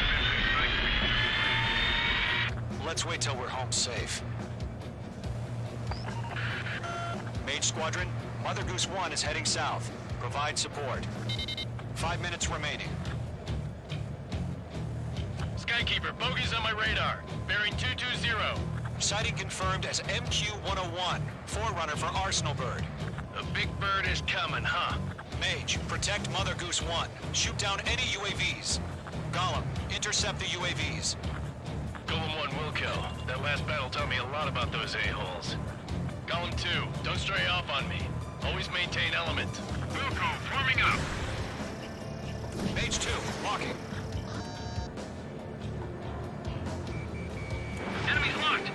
been Let's wait till we're home safe. Mage Squadron, Mother Goose 1 is heading south. Provide support. 5 minutes remaining. Skykeeper, bogeys on my radar. Bearing 220. Sighting confirmed as MQ-101, forerunner for Arsenal Bird. The big bird is coming, huh? Mage, protect Mother Goose 1. Shoot down any UAVs. Golem, intercept the UAVs. Golem 1 will kill. That last battle taught me a lot about those a-holes. Golem 2, don't stray off on me. Always maintain element. Wilco, forming up. Mage 2, locking. Enemy's locked.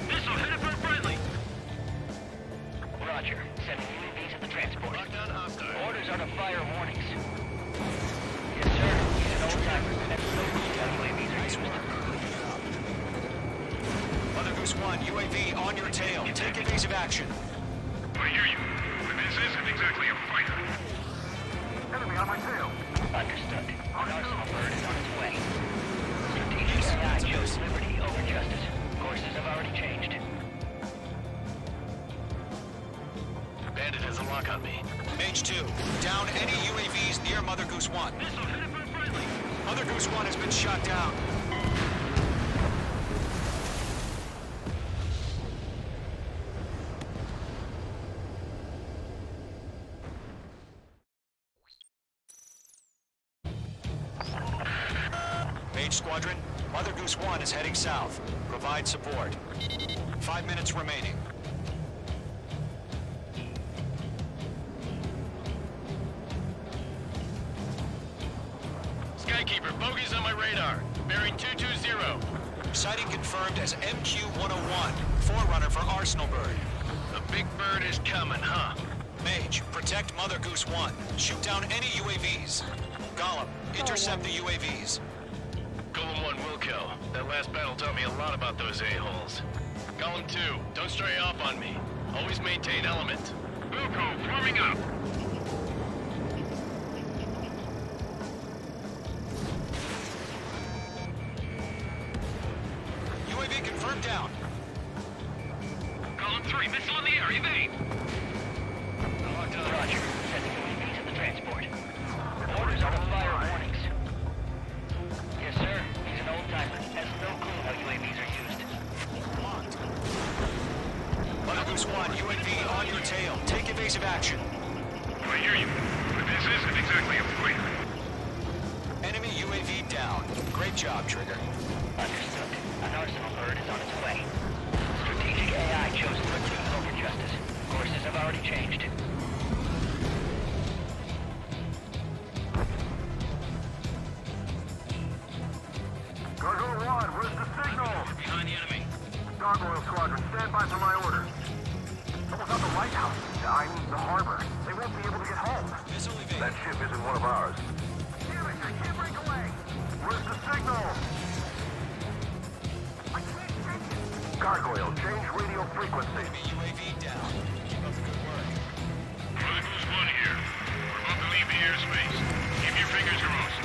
Missile headed for friendly. Roger. Sending UAVs at the transport. Lockdown hostile. Orders are to fire warnings. Yes, sir. He's an old-timer. That's no clue how UAVs are used. Mother Goose 1, UAV on your tail. Take evasive action. I hear you. But this isn't exactly a fighter. Enemy on my tail. Understood. An Arsenal Bird is on its way. Strategic AI chose liberty over justice. Courses have already changed. Bandit has a lock on me. Mage 2, down any UAVs near Mother Goose 1. Missile headed for friendly. Mother Goose 1 has been shot down. Mage Squadron, Mother Goose 1 is heading south. Provide support. 5 minutes remaining. Skykeeper, bogeys on my radar. Bearing 220. Sighting confirmed as MQ-101, forerunner for Arsenal Bird. The big bird is coming, huh? Mage, protect Mother Goose 1. Shoot down any UAVs. Golem, intercept the UAVs. Golem 1 will kill. That last battle taught me a lot about those a-holes. Golem 2, don't stray off on me. Always maintain element. Wilco, forming up. UAV confirmed down. Column 3, missile in the air, evade. Roger. Sending UAVs at the transport. Orders are to fire warnings. Yes, sir. He's an old-timer. Has no clue how UAVs are used. Locked. Mother Goose 1, UAV on your tail. Take evasive action. I hear you. But this isn't exactly a fighter. Enemy UAV down. Great job, Trigger. Understood. An Arsenal Bird is on its way. Strategic AI chose liberty over justice. Courses have already changed. Gargoyle 1, where's the signal? Behind the enemy. Gargoyle Squadron, stand by for my order. Someone's on the lighthouse. I mean the harbor. They won't be able to get home. That ship isn't one of ours. Damn it, I can't break away. Where's the signal? I can't take it. Gargoyle, change radio frequency. UAV down. Keep up the good work. Mother Goose 1 here. We're about to leave the airspace. Keep your fingers crossed.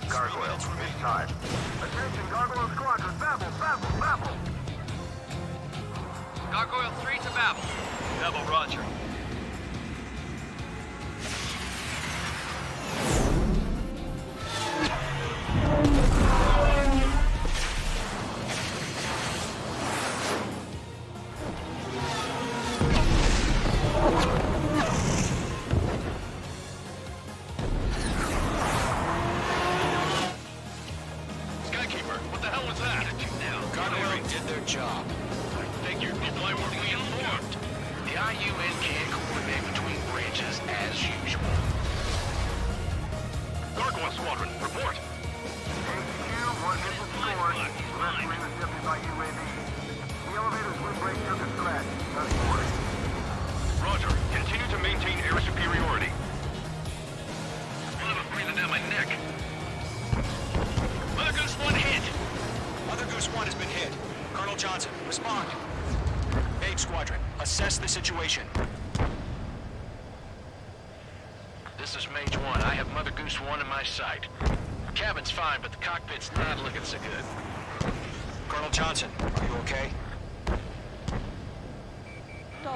Gargoyle, it's time. Attention, Gargoyle Squadron, babble, babble, babble. Gargoyle 3 to Babel. Babel, roger. Skykeeper, what the hell was that? Gargoyle did their job. I figured, but why weren't we informed? The IUN can't coordinate between branches as usual. Gargoyle Squadron, report. HQ, one mission forward. Rescuing the ship is by UAV. The elevator's windbreak took a scratch. Nothing more. Roger. Continue to maintain air superiority. I'm breathing down my neck. Mother Goose 1 hit. Mother Goose 1 has been hit. Colonel Johnson, respond. Mage Squadron, assess the situation. This is Mage 1. I have Mother Goose 1 in my sight. Cabin's fine, but the cockpit's not looking so good. Colonel Johnson, are you okay?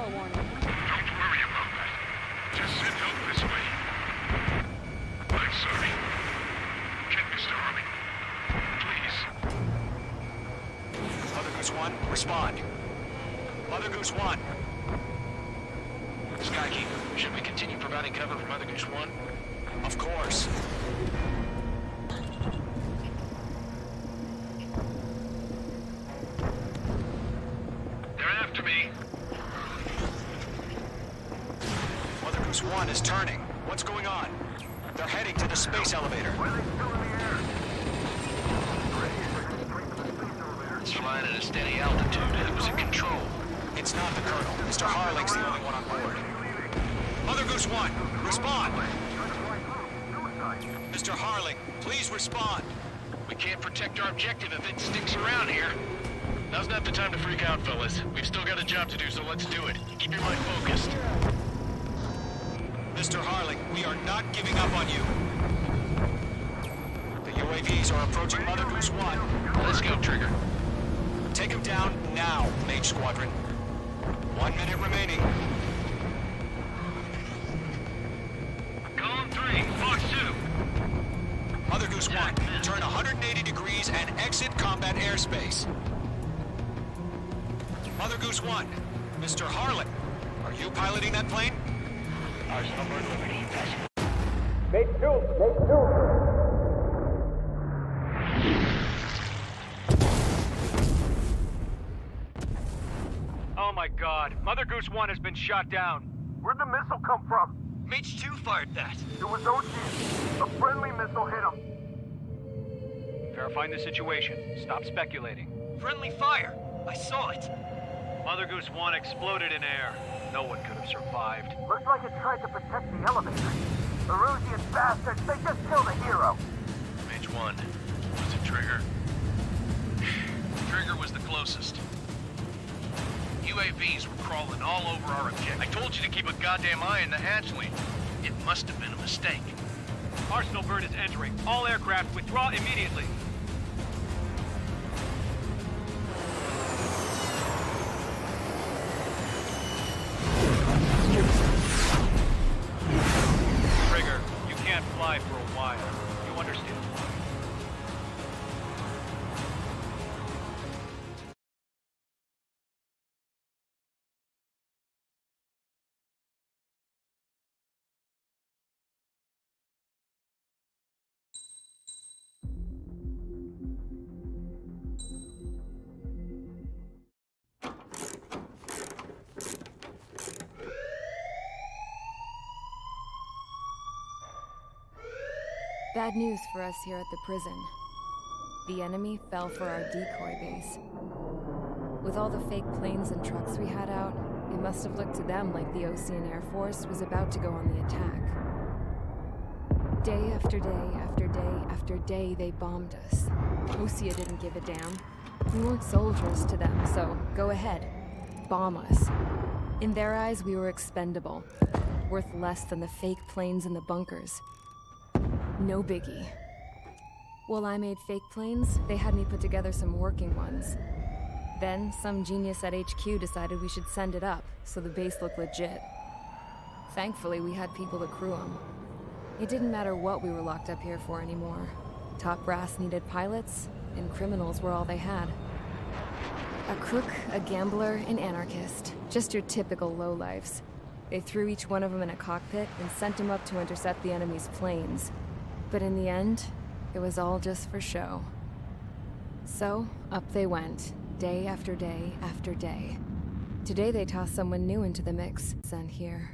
power warning. Don't worry about that. Just send help this way. I'm sorry. Get Mr. Harley. Please. Mother Goose 1, respond. Mother Goose 1. Skykeeper, should we continue providing cover for Mother Goose 1? Of course. They're after me. Mother Goose 1 is turning. What's going on? They're heading to the space elevator. It's flying at a steady altitude. Who's in control? It's not the Colonel. Mr. Harling's the only one on board. Mother Goose 1, respond! Mr. Harling, please respond. We can't protect our objective if it sticks around here. Now's not the time to freak out, fellas. We've still got a job to do, so let's do it. Keep your mind focused. Mr. Harling, we are not giving up on you. The UAVs are approaching Mother Goose 1. Let's go, Trigger. Take him down now, Mage Squadron. 1 minute remaining. Column 3, Fox 2. Mother Goose 1, turn 180 degrees and exit combat airspace. Mother Goose 1, Mr. Harling, are you piloting that plane? Arsenal Bird Liberty, passing. Make 2, make 2. Oh my god, Mother Goose 1 has been shot down. Where'd the missile come from? Mage 2 fired that. It was Ocean. A friendly missile hit him. Verifying the situation. Stop speculating. Friendly fire! I saw it! Mother Goose 1 exploded in air. No one could have survived. Looks like it tried to protect the elevator. The Rusian bastards, they just killed a hero. Mage 1. Was it Trigger? Trigger was the closest. UAVs were crawling all over our objective. I told you to keep a goddamn eye in the hatchling. It must have been a mistake. Arsenal Bird is entering. All aircraft withdraw immediately. Trigger, you can't fly for a while. You understand? Bad news for us here at the prison. The enemy fell for our decoy base. With all the fake planes and trucks we had out, it must have looked to them like the Ocean Air Force was about to go on the attack. Day after day after day after day, they bombed us. Osea didn't give a damn. We weren't soldiers to them, so go ahead. Bomb us. In their eyes, we were expendable. Worth less than the fake planes in the bunkers. No biggie. While I made fake planes, they had me put together some working ones. Then, some genius at HQ decided we should send it up, so the base looked legit. Thankfully, we had people to crew them. It didn't matter what we were locked up here for anymore. Top brass needed pilots, and criminals were all they had. A crook, a gambler, an anarchist. Just your typical lowlifes. They threw each one of them in a cockpit and sent them up to intercept the enemy's planes. But in the end, it was all just for show. So, up they went, day after day after day. Today they tossed someone new into the mix, sent here.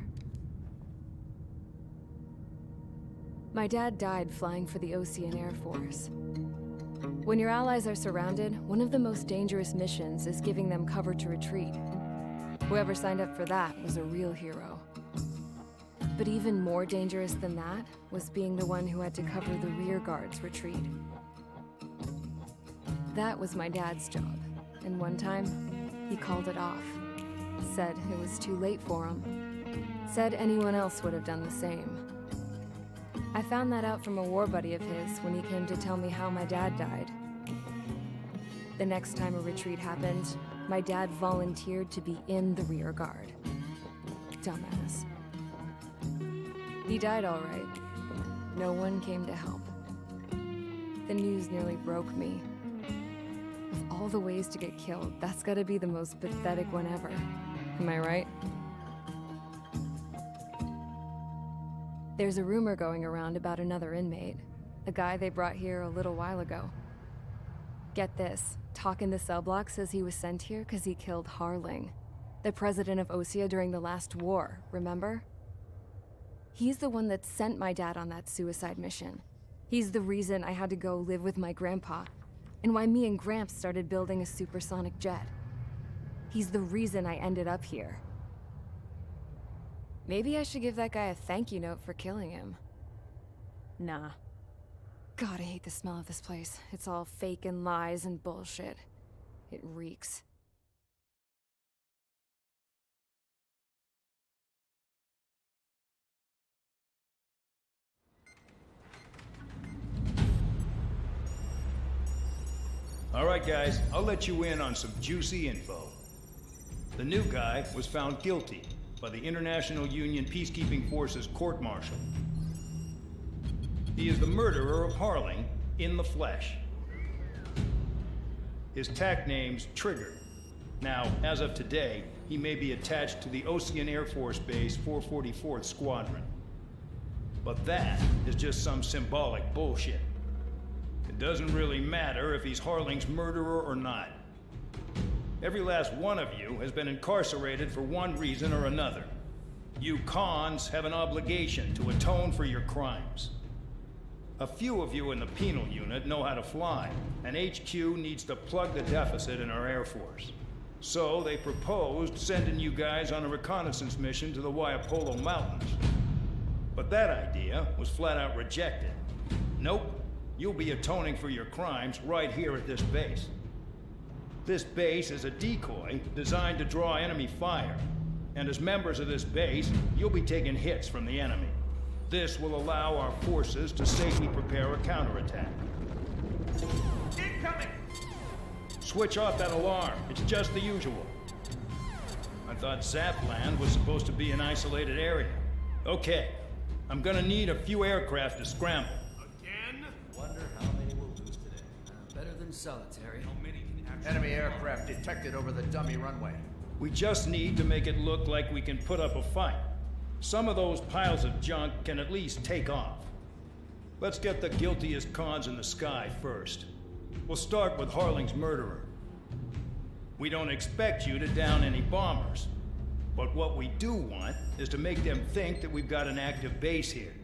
My dad died flying for the Ocean Air Force. When your allies are surrounded, one of the most dangerous missions is giving them cover to retreat. Whoever signed up for that was a real hero. But even more dangerous than that was being the one who had to cover the rear guard's retreat. That was my dad's job, and one time, he called it off. Said it was too late for him. Said anyone else would have done the same. I found that out from a war buddy of his when he came to tell me how my dad died. The next time a retreat happened, my dad volunteered to be in the rear guard. Dumbass. He died all right. No one came to help. The news nearly broke me. Of all the ways to get killed, that's gotta be the most pathetic one ever. Am I right? There's a rumor going around about another inmate. A guy they brought here a little while ago. Get this, talk in the cell block says he was sent here because he killed Harling, the president of Osea during the last war, remember? He's the one that sent my dad on that suicide mission. He's the reason I had to go live with my grandpa, and why me and Gramps started building a supersonic jet. He's the reason I ended up here. Maybe I should give that guy a thank you note for killing him. Nah. God, I hate the smell of this place. It's all fake and lies and bullshit. It reeks. All right, guys, I'll let you in on some juicy info. The new guy was found guilty by the International Union Peacekeeping Forces court-martial. He is the murderer of Harling in the flesh. His TAC name's Trigger. Now, as of today, he may be attached to the Ocean Air Force Base 444th Squadron. But that is just some symbolic bullshit. It doesn't really matter if he's Harling's murderer or not. Every last one of you has been incarcerated for one reason or another. You cons have an obligation to atone for your crimes. A few of you in the penal unit know how to fly, and HQ needs to plug the deficit in our Air Force. So they proposed sending you guys on a reconnaissance mission to the Waiapolo Mountains. But that idea was flat out rejected. Nope, you'll be atoning for your crimes right here at this base. This base is a decoy designed to draw enemy fire, and as members of this base, you'll be taking hits from the enemy. This will allow our forces to safely prepare a counterattack. Incoming! Switch off that alarm. It's just the usual. I thought Zapland was supposed to be an isolated area. Okay, I'm gonna need a few aircraft to scramble. Again? Wonder how many we'll lose today. Better than solitary. How many can actually... Enemy aircraft detected over the dummy runway. We just need to make it look like we can put up a fight. Some of those piles of junk can at least take off. Let's get the guiltiest cons in the sky first. We'll start with Harling's murderer. We don't expect you to down any bombers. But what we do want is to make them think that we've got an active base here.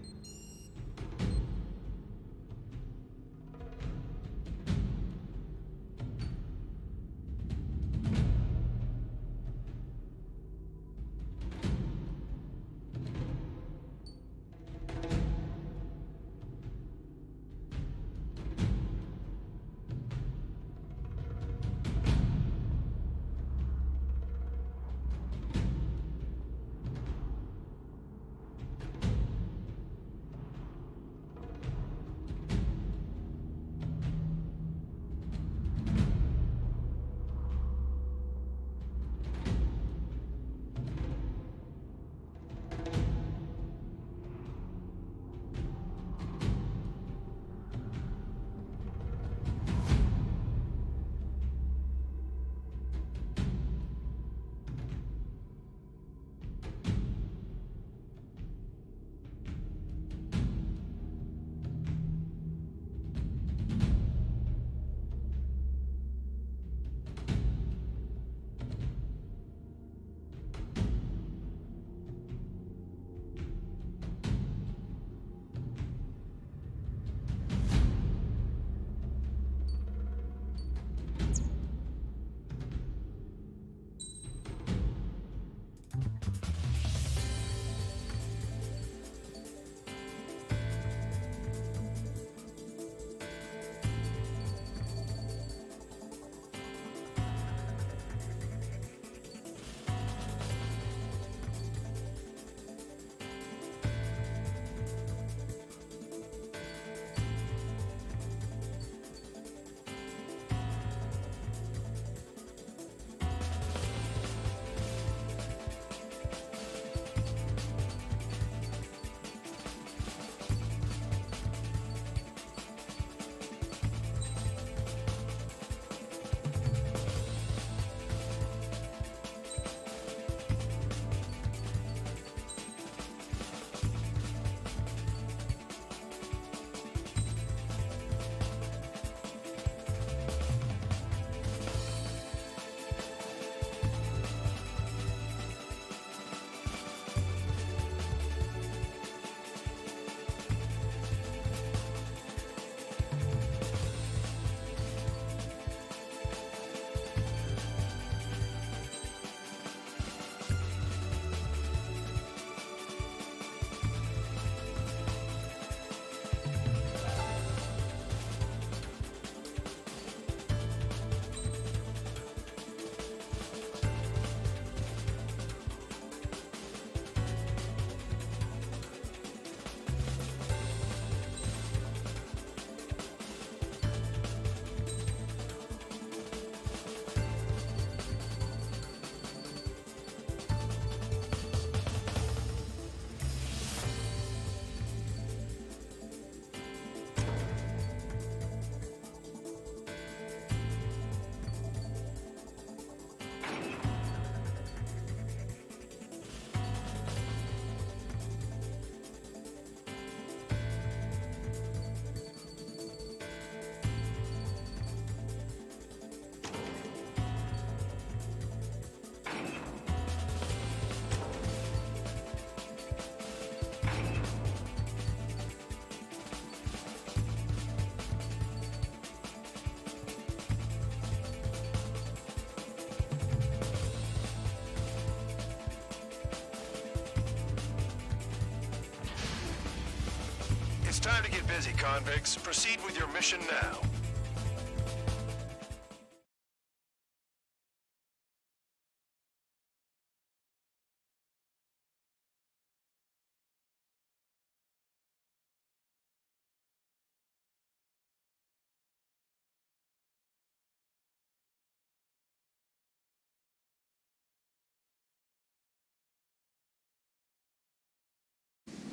It's time to get busy, convicts. Proceed with your mission now.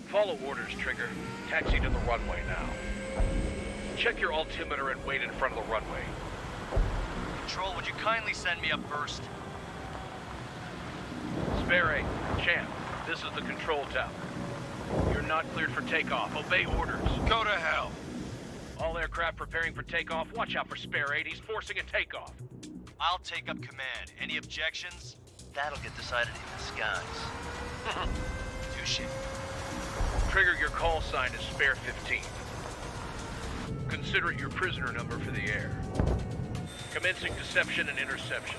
Follow orders, Trigger. Taxi to the runway now. Check your altimeter and wait in front of the runway. Control, would you kindly send me up first? Spare 8, Champ, this is the control tower. You're not cleared for takeoff. Obey orders. Go to hell. All aircraft preparing for takeoff. Watch out for Spare 8. He's forcing a takeoff. I'll take up command. Any objections? That'll get decided in the skies. Touche. Trigger, your call sign is Spare 15. Consider it your prisoner number for the air. Commencing deception and interception.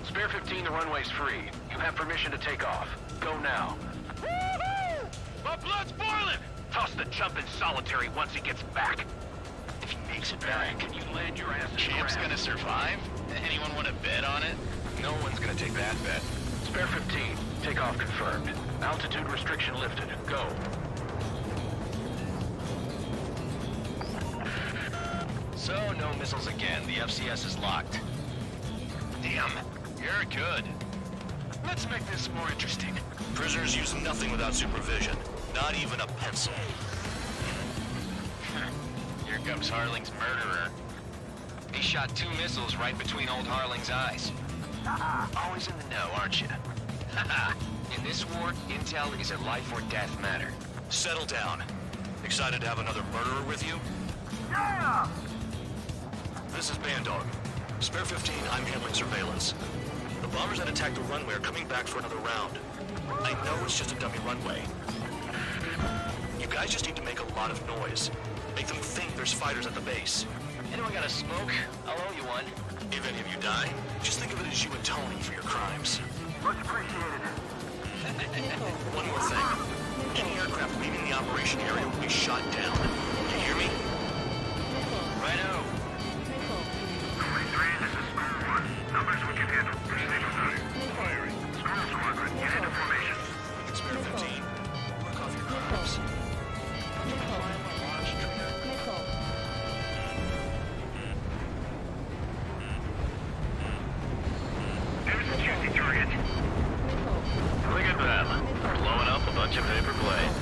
Spare 15, the runway's free. You have permission to take off. Go now. Woohoo! My blood's boiling! Toss the chump in solitary once he gets back. If he makes it back, Can you land your ass in Champ's the ground? gonna survive? Anyone want to bet on it? No one's gonna take that bet. Spare 15, takeoff confirmed. Altitude restriction lifted. Go. So, no missiles again. The FCS is locked. Damn, you're good. Let's make this more interesting. Prisoners use nothing without supervision. Not even a pencil. Here comes Harling's murderer. He shot 2 missiles right between old Harling's eyes. Always in the know, aren't you? In this war, intel is a life or death matter. Settle down. Excited to have another murderer with you? Yeah! This is Bandog. Spare 15, I'm handling surveillance. The bombers that attacked the runway are coming back for another round. I know it's just a dummy runway. You guys just need to make a lot of noise. Make them think there's fighters at the base. Anyone got a smoke? I'll owe you one. If any of you die, just think of it as you atoning for your crimes. Much appreciated. One more thing. Any aircraft leaving the operation area will be shot down. You hear me? Righto. 23, this is School 1. Numbers we can handle. Precision time. Firing. School Squadron, get into formation. Spare 15. Work off your crimes. There's a juicy target. Look at them. Blowing up a bunch of paper planes.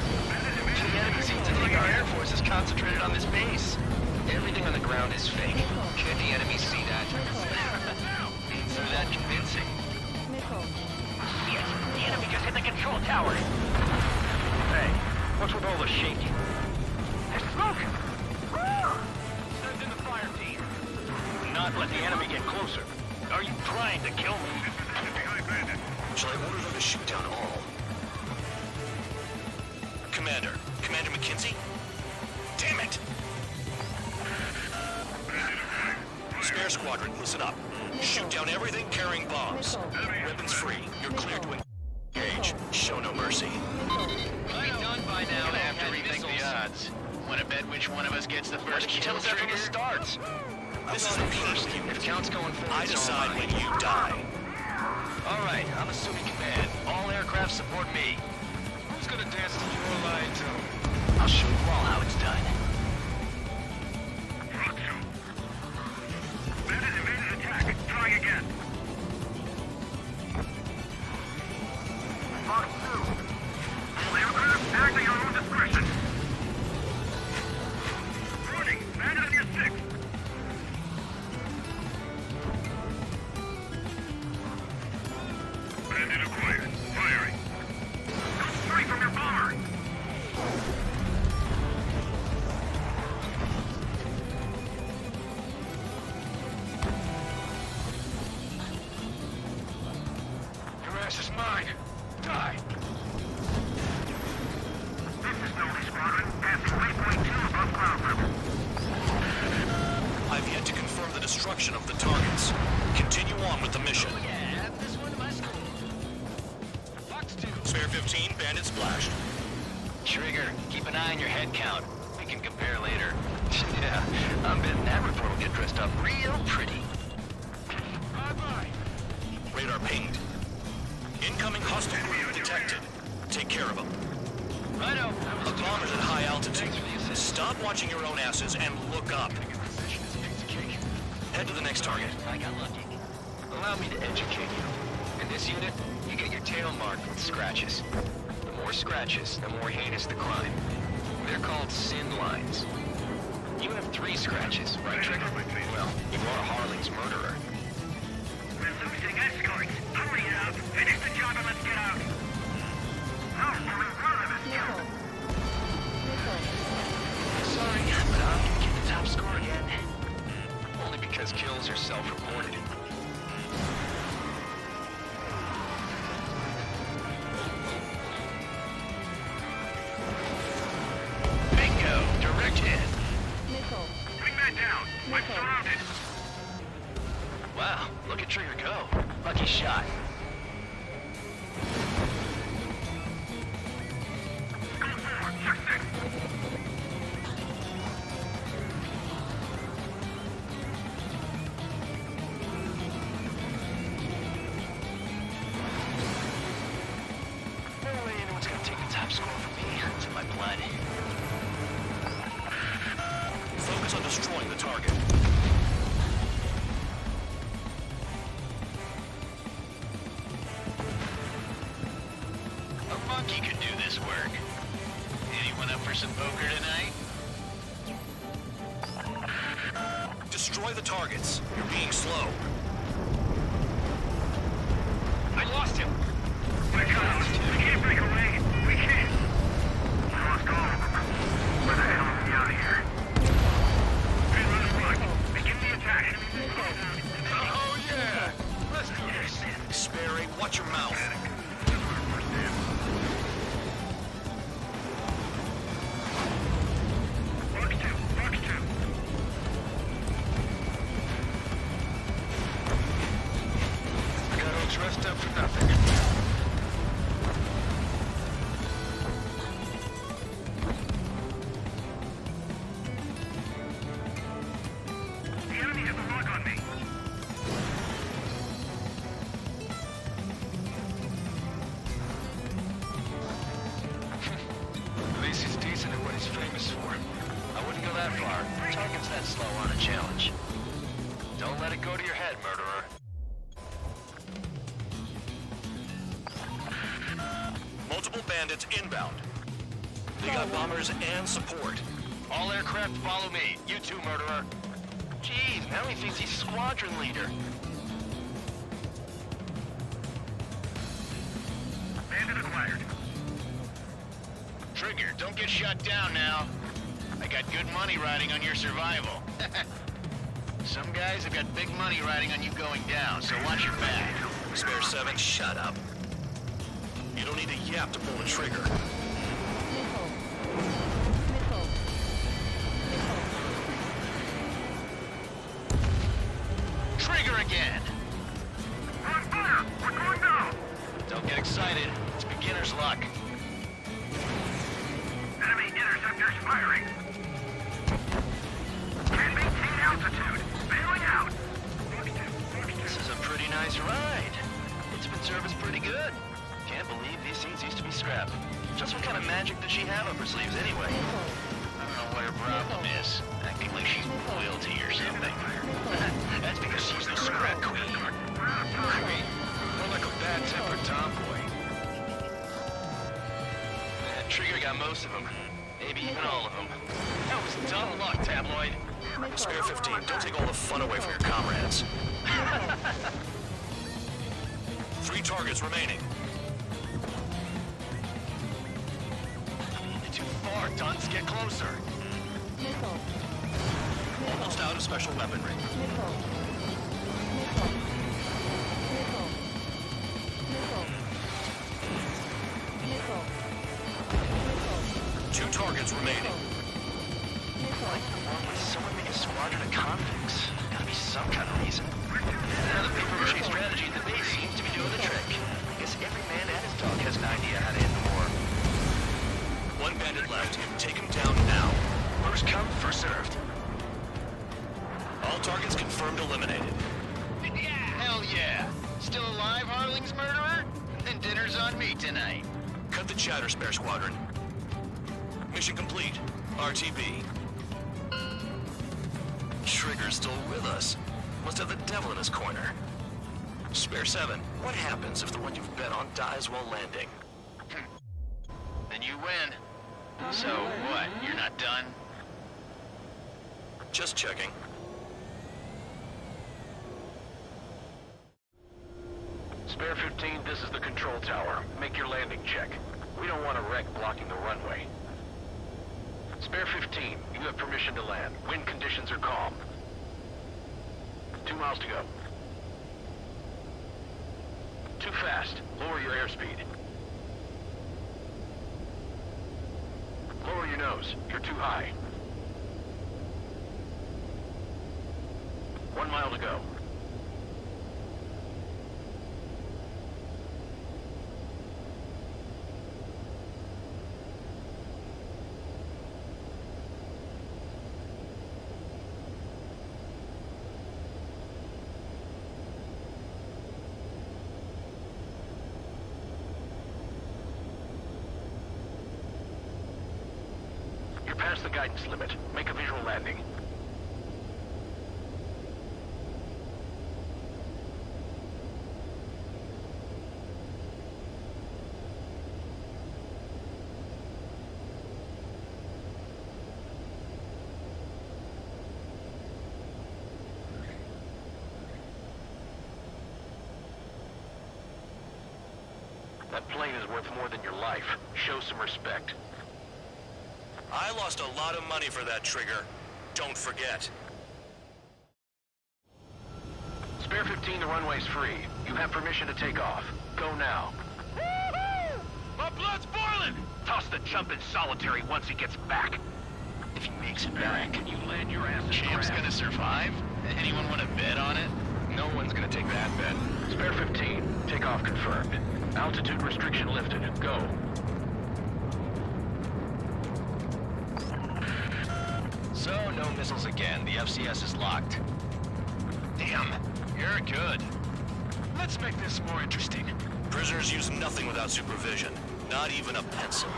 The enemy seems to think our Air Force is concentrated on this base. Everything on the ground is fake. Could the enemy see that? Through that convincing. Yes, the enemy just hit the control tower. Hey, what's with all the shaking? There's smoke! Send in the fire team. Do not let the enemy get closer. Are you trying to kill me? Shall I order them to shoot down all? Commander McKenzie? Damn it! Spare Squadron, listen up. Shoot down everything carrying bombs. Weapons free. You're cleared to engage. Show no mercy. Be done by now. I have to rethink the odds. Want to bet which one of us gets the first kill? Tell us that from the start. This is the first. If counts going forward, I decide when you die. All right, I'm assuming command. All aircraft support me. Who's gonna dance to your line tune? I'll show you all how it's done. Bandit invaded attack. Trying again. Fox 2. All aircraft acting on own discretion. Running. Bandit on your 6. Bandit acquired. Firing. Go straight from your bomber. Your ass is mine. Die. This is Nobis Squadron. Passing 3.2 above ground level. I've yet to confirm the destruction of the targets. Continue on with the mission. Yeah, this one to my school. Fox 2. Spare 15, bandit splashed. Trigger, keep an eye on your head count. We can compare later. Yeah, I'm betting that report will get dressed up real pretty. Bye-bye. Radar pinged. Incoming hostile group detected. Take care of them. Righto. A bomber's at high altitude. Stop watching your own asses and look up. Head to the next target. I got lucky. Allow me to educate you. In this unit, you get your tail marked with scratches. The more scratches, the more heinous the crime. They're called sin lines. You have 3 scratches, right, Trigger? Well, you are Harling's murderer. We're losing escorts. Hurry up. Finish the job and let's get out. No, we're running this job. Sorry, but I'm gonna get the top score again. Only because kills are self-reported. Bingo! Direct hit. Missile. Bring that down. I'm surrounded. Wow, look at Trigger go. Lucky shot. Go forward. Check 6. No way anyone's gonna take the top score from me. It's in my blood. Focus on destroying the target. A monkey could do this work. Anyone up for some poker tonight? Destroy the targets. You're being slow. I lost him. We can't break away. We can't. We lost all of them. Where the hell are we out of here? Hey, let us run. Begin the attack. Oh, yeah! Let's do this. Sperry, watch your mouth. Box 2. I got all dressed up for nothing. The enemy has a lock on me. At least he's decent at what he's famous for. I wouldn't go that far. Target's that slow on a challenge. Don't let it go to your head, murderer. Multiple bandits inbound. They got bombers and support. All aircraft follow me. You too, murderer. Jeez, now he thinks he's squadron leader. Bandit acquired. Trigger, don't get shut down now. I got good money riding on your survival. Some guys have got big money riding on you going down, so watch your back. Spare 7, shut up. You don't need a yap to pull the trigger. Missile. Missile. Trigger again! We're on fire! We're going down! Don't get excited. It's beginner's luck. Enemy interceptors firing. Can't maintain altitude. Bailing out. This is a pretty nice ride. It's been serviced pretty good. Can't believe these seats used to be scrapped. Just what kind of magic does she have up her sleeves anyway? I don't know what her problem is. Acting like she's royalty or something. That's because she's the scrap queen. More like a bad-tempered tomboy. Trigger got most of them. Maybe even all of them. That was dumb luck, tabloid. Spare 15, don't take all the fun away from your comrades. 3 targets remaining. You're too far, dunce. Get closer. Missile. Almost out of special weaponry. Missile. Missile. Missile. Missile. Missile. Missile. 2 targets remaining. Someone make a squadron of convicts. Gotta be some kind of reason. Now the paper-mache strategy at the base seems to be doing the trick. I guess every man and his dog has has an idea how to end the war. One bandit left. Take him down now. First come, first served. All targets confirmed eliminated. Yeah, hell yeah. Still alive, Harling's murderer? Then dinner's on me tonight. Cut the chatter, Spare Squadron. Mission complete. RTB. Trigger's still with us. Must have the devil in his corner. Spare 7, what happens if the one you've bet on dies while landing? Then you win. So, what, you're not done? Just checking. Spare 15, this is the control tower. Make your landing check. We don't want a wreck blocking the runway. Spare 15, you have permission to land. Wind conditions are calm. 2 miles to go. Too fast. Lower your airspeed. Lower your nose. You're too high. 1 mile to go. Past the guidance limit. Make a visual landing. That plane is worth more than your life. Show some respect. I lost a lot of money for that trigger. Don't forget. Spare 15, the runway's free. You have permission to take off. Go now. Woo-hoo! My blood's boiling! Toss the chump in solitary once he gets back. If he makes it back, Can you land your ass in Champ's crap? gonna survive? Anyone want to bet on it? No one's gonna take that bet. Spare 15, takeoff confirmed. Altitude restriction lifted. Go. So, no missiles again. The FCS is locked. Damn, you're good. Let's make this more interesting. Prisoners use nothing without supervision. Not even a pencil.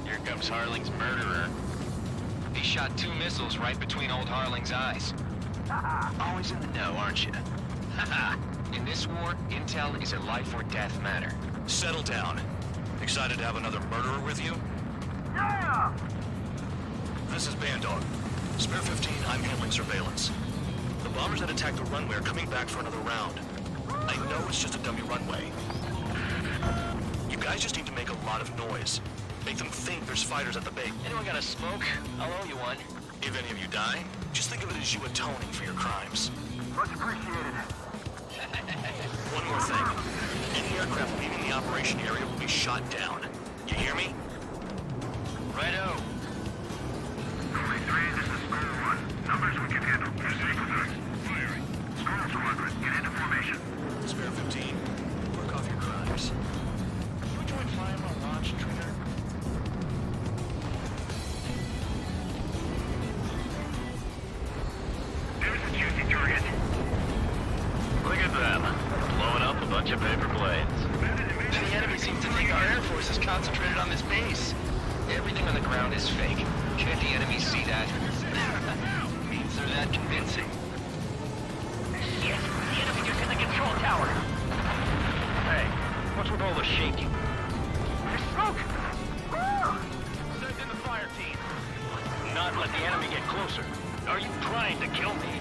Here comes Harling's murderer. He shot 2 missiles right between old Harling's eyes. Always in the know, aren't you? In this war, intel is a life or death matter. Settle down. Excited to have another murderer with you? Yeah! This is Bandog. Spare 15, I'm handling surveillance. The bombers that attacked the runway are coming back for another round. I know it's just a dummy runway. You guys just need to make a lot of noise. Make them think there's fighters at the base. Anyone got a smoke? I'll owe you one. If any of you die, just think of it as you atoning for your crimes. Much appreciated. One more thing. Any aircraft leaving the operation area will be shot down. You hear me? Righto. 43, this is School 1. Numbers we can handle. Proceed with us. Firing. School Squadron, get into formation. Spare 15, work off your crimes. You join flying on launch, Trigger? There's a juicy target. Look at them. Blowing up a bunch of paper planes. The enemy seems to think our Air Force is concentrated on this base. Everything on the ground is fake. Can't the enemy see that? Means they're that convincing. Yes, the enemy is in the control tower. Hey, what's with all the shaking? There's smoke! Send in the fire team. Not let the enemy get closer. Are you trying to kill me?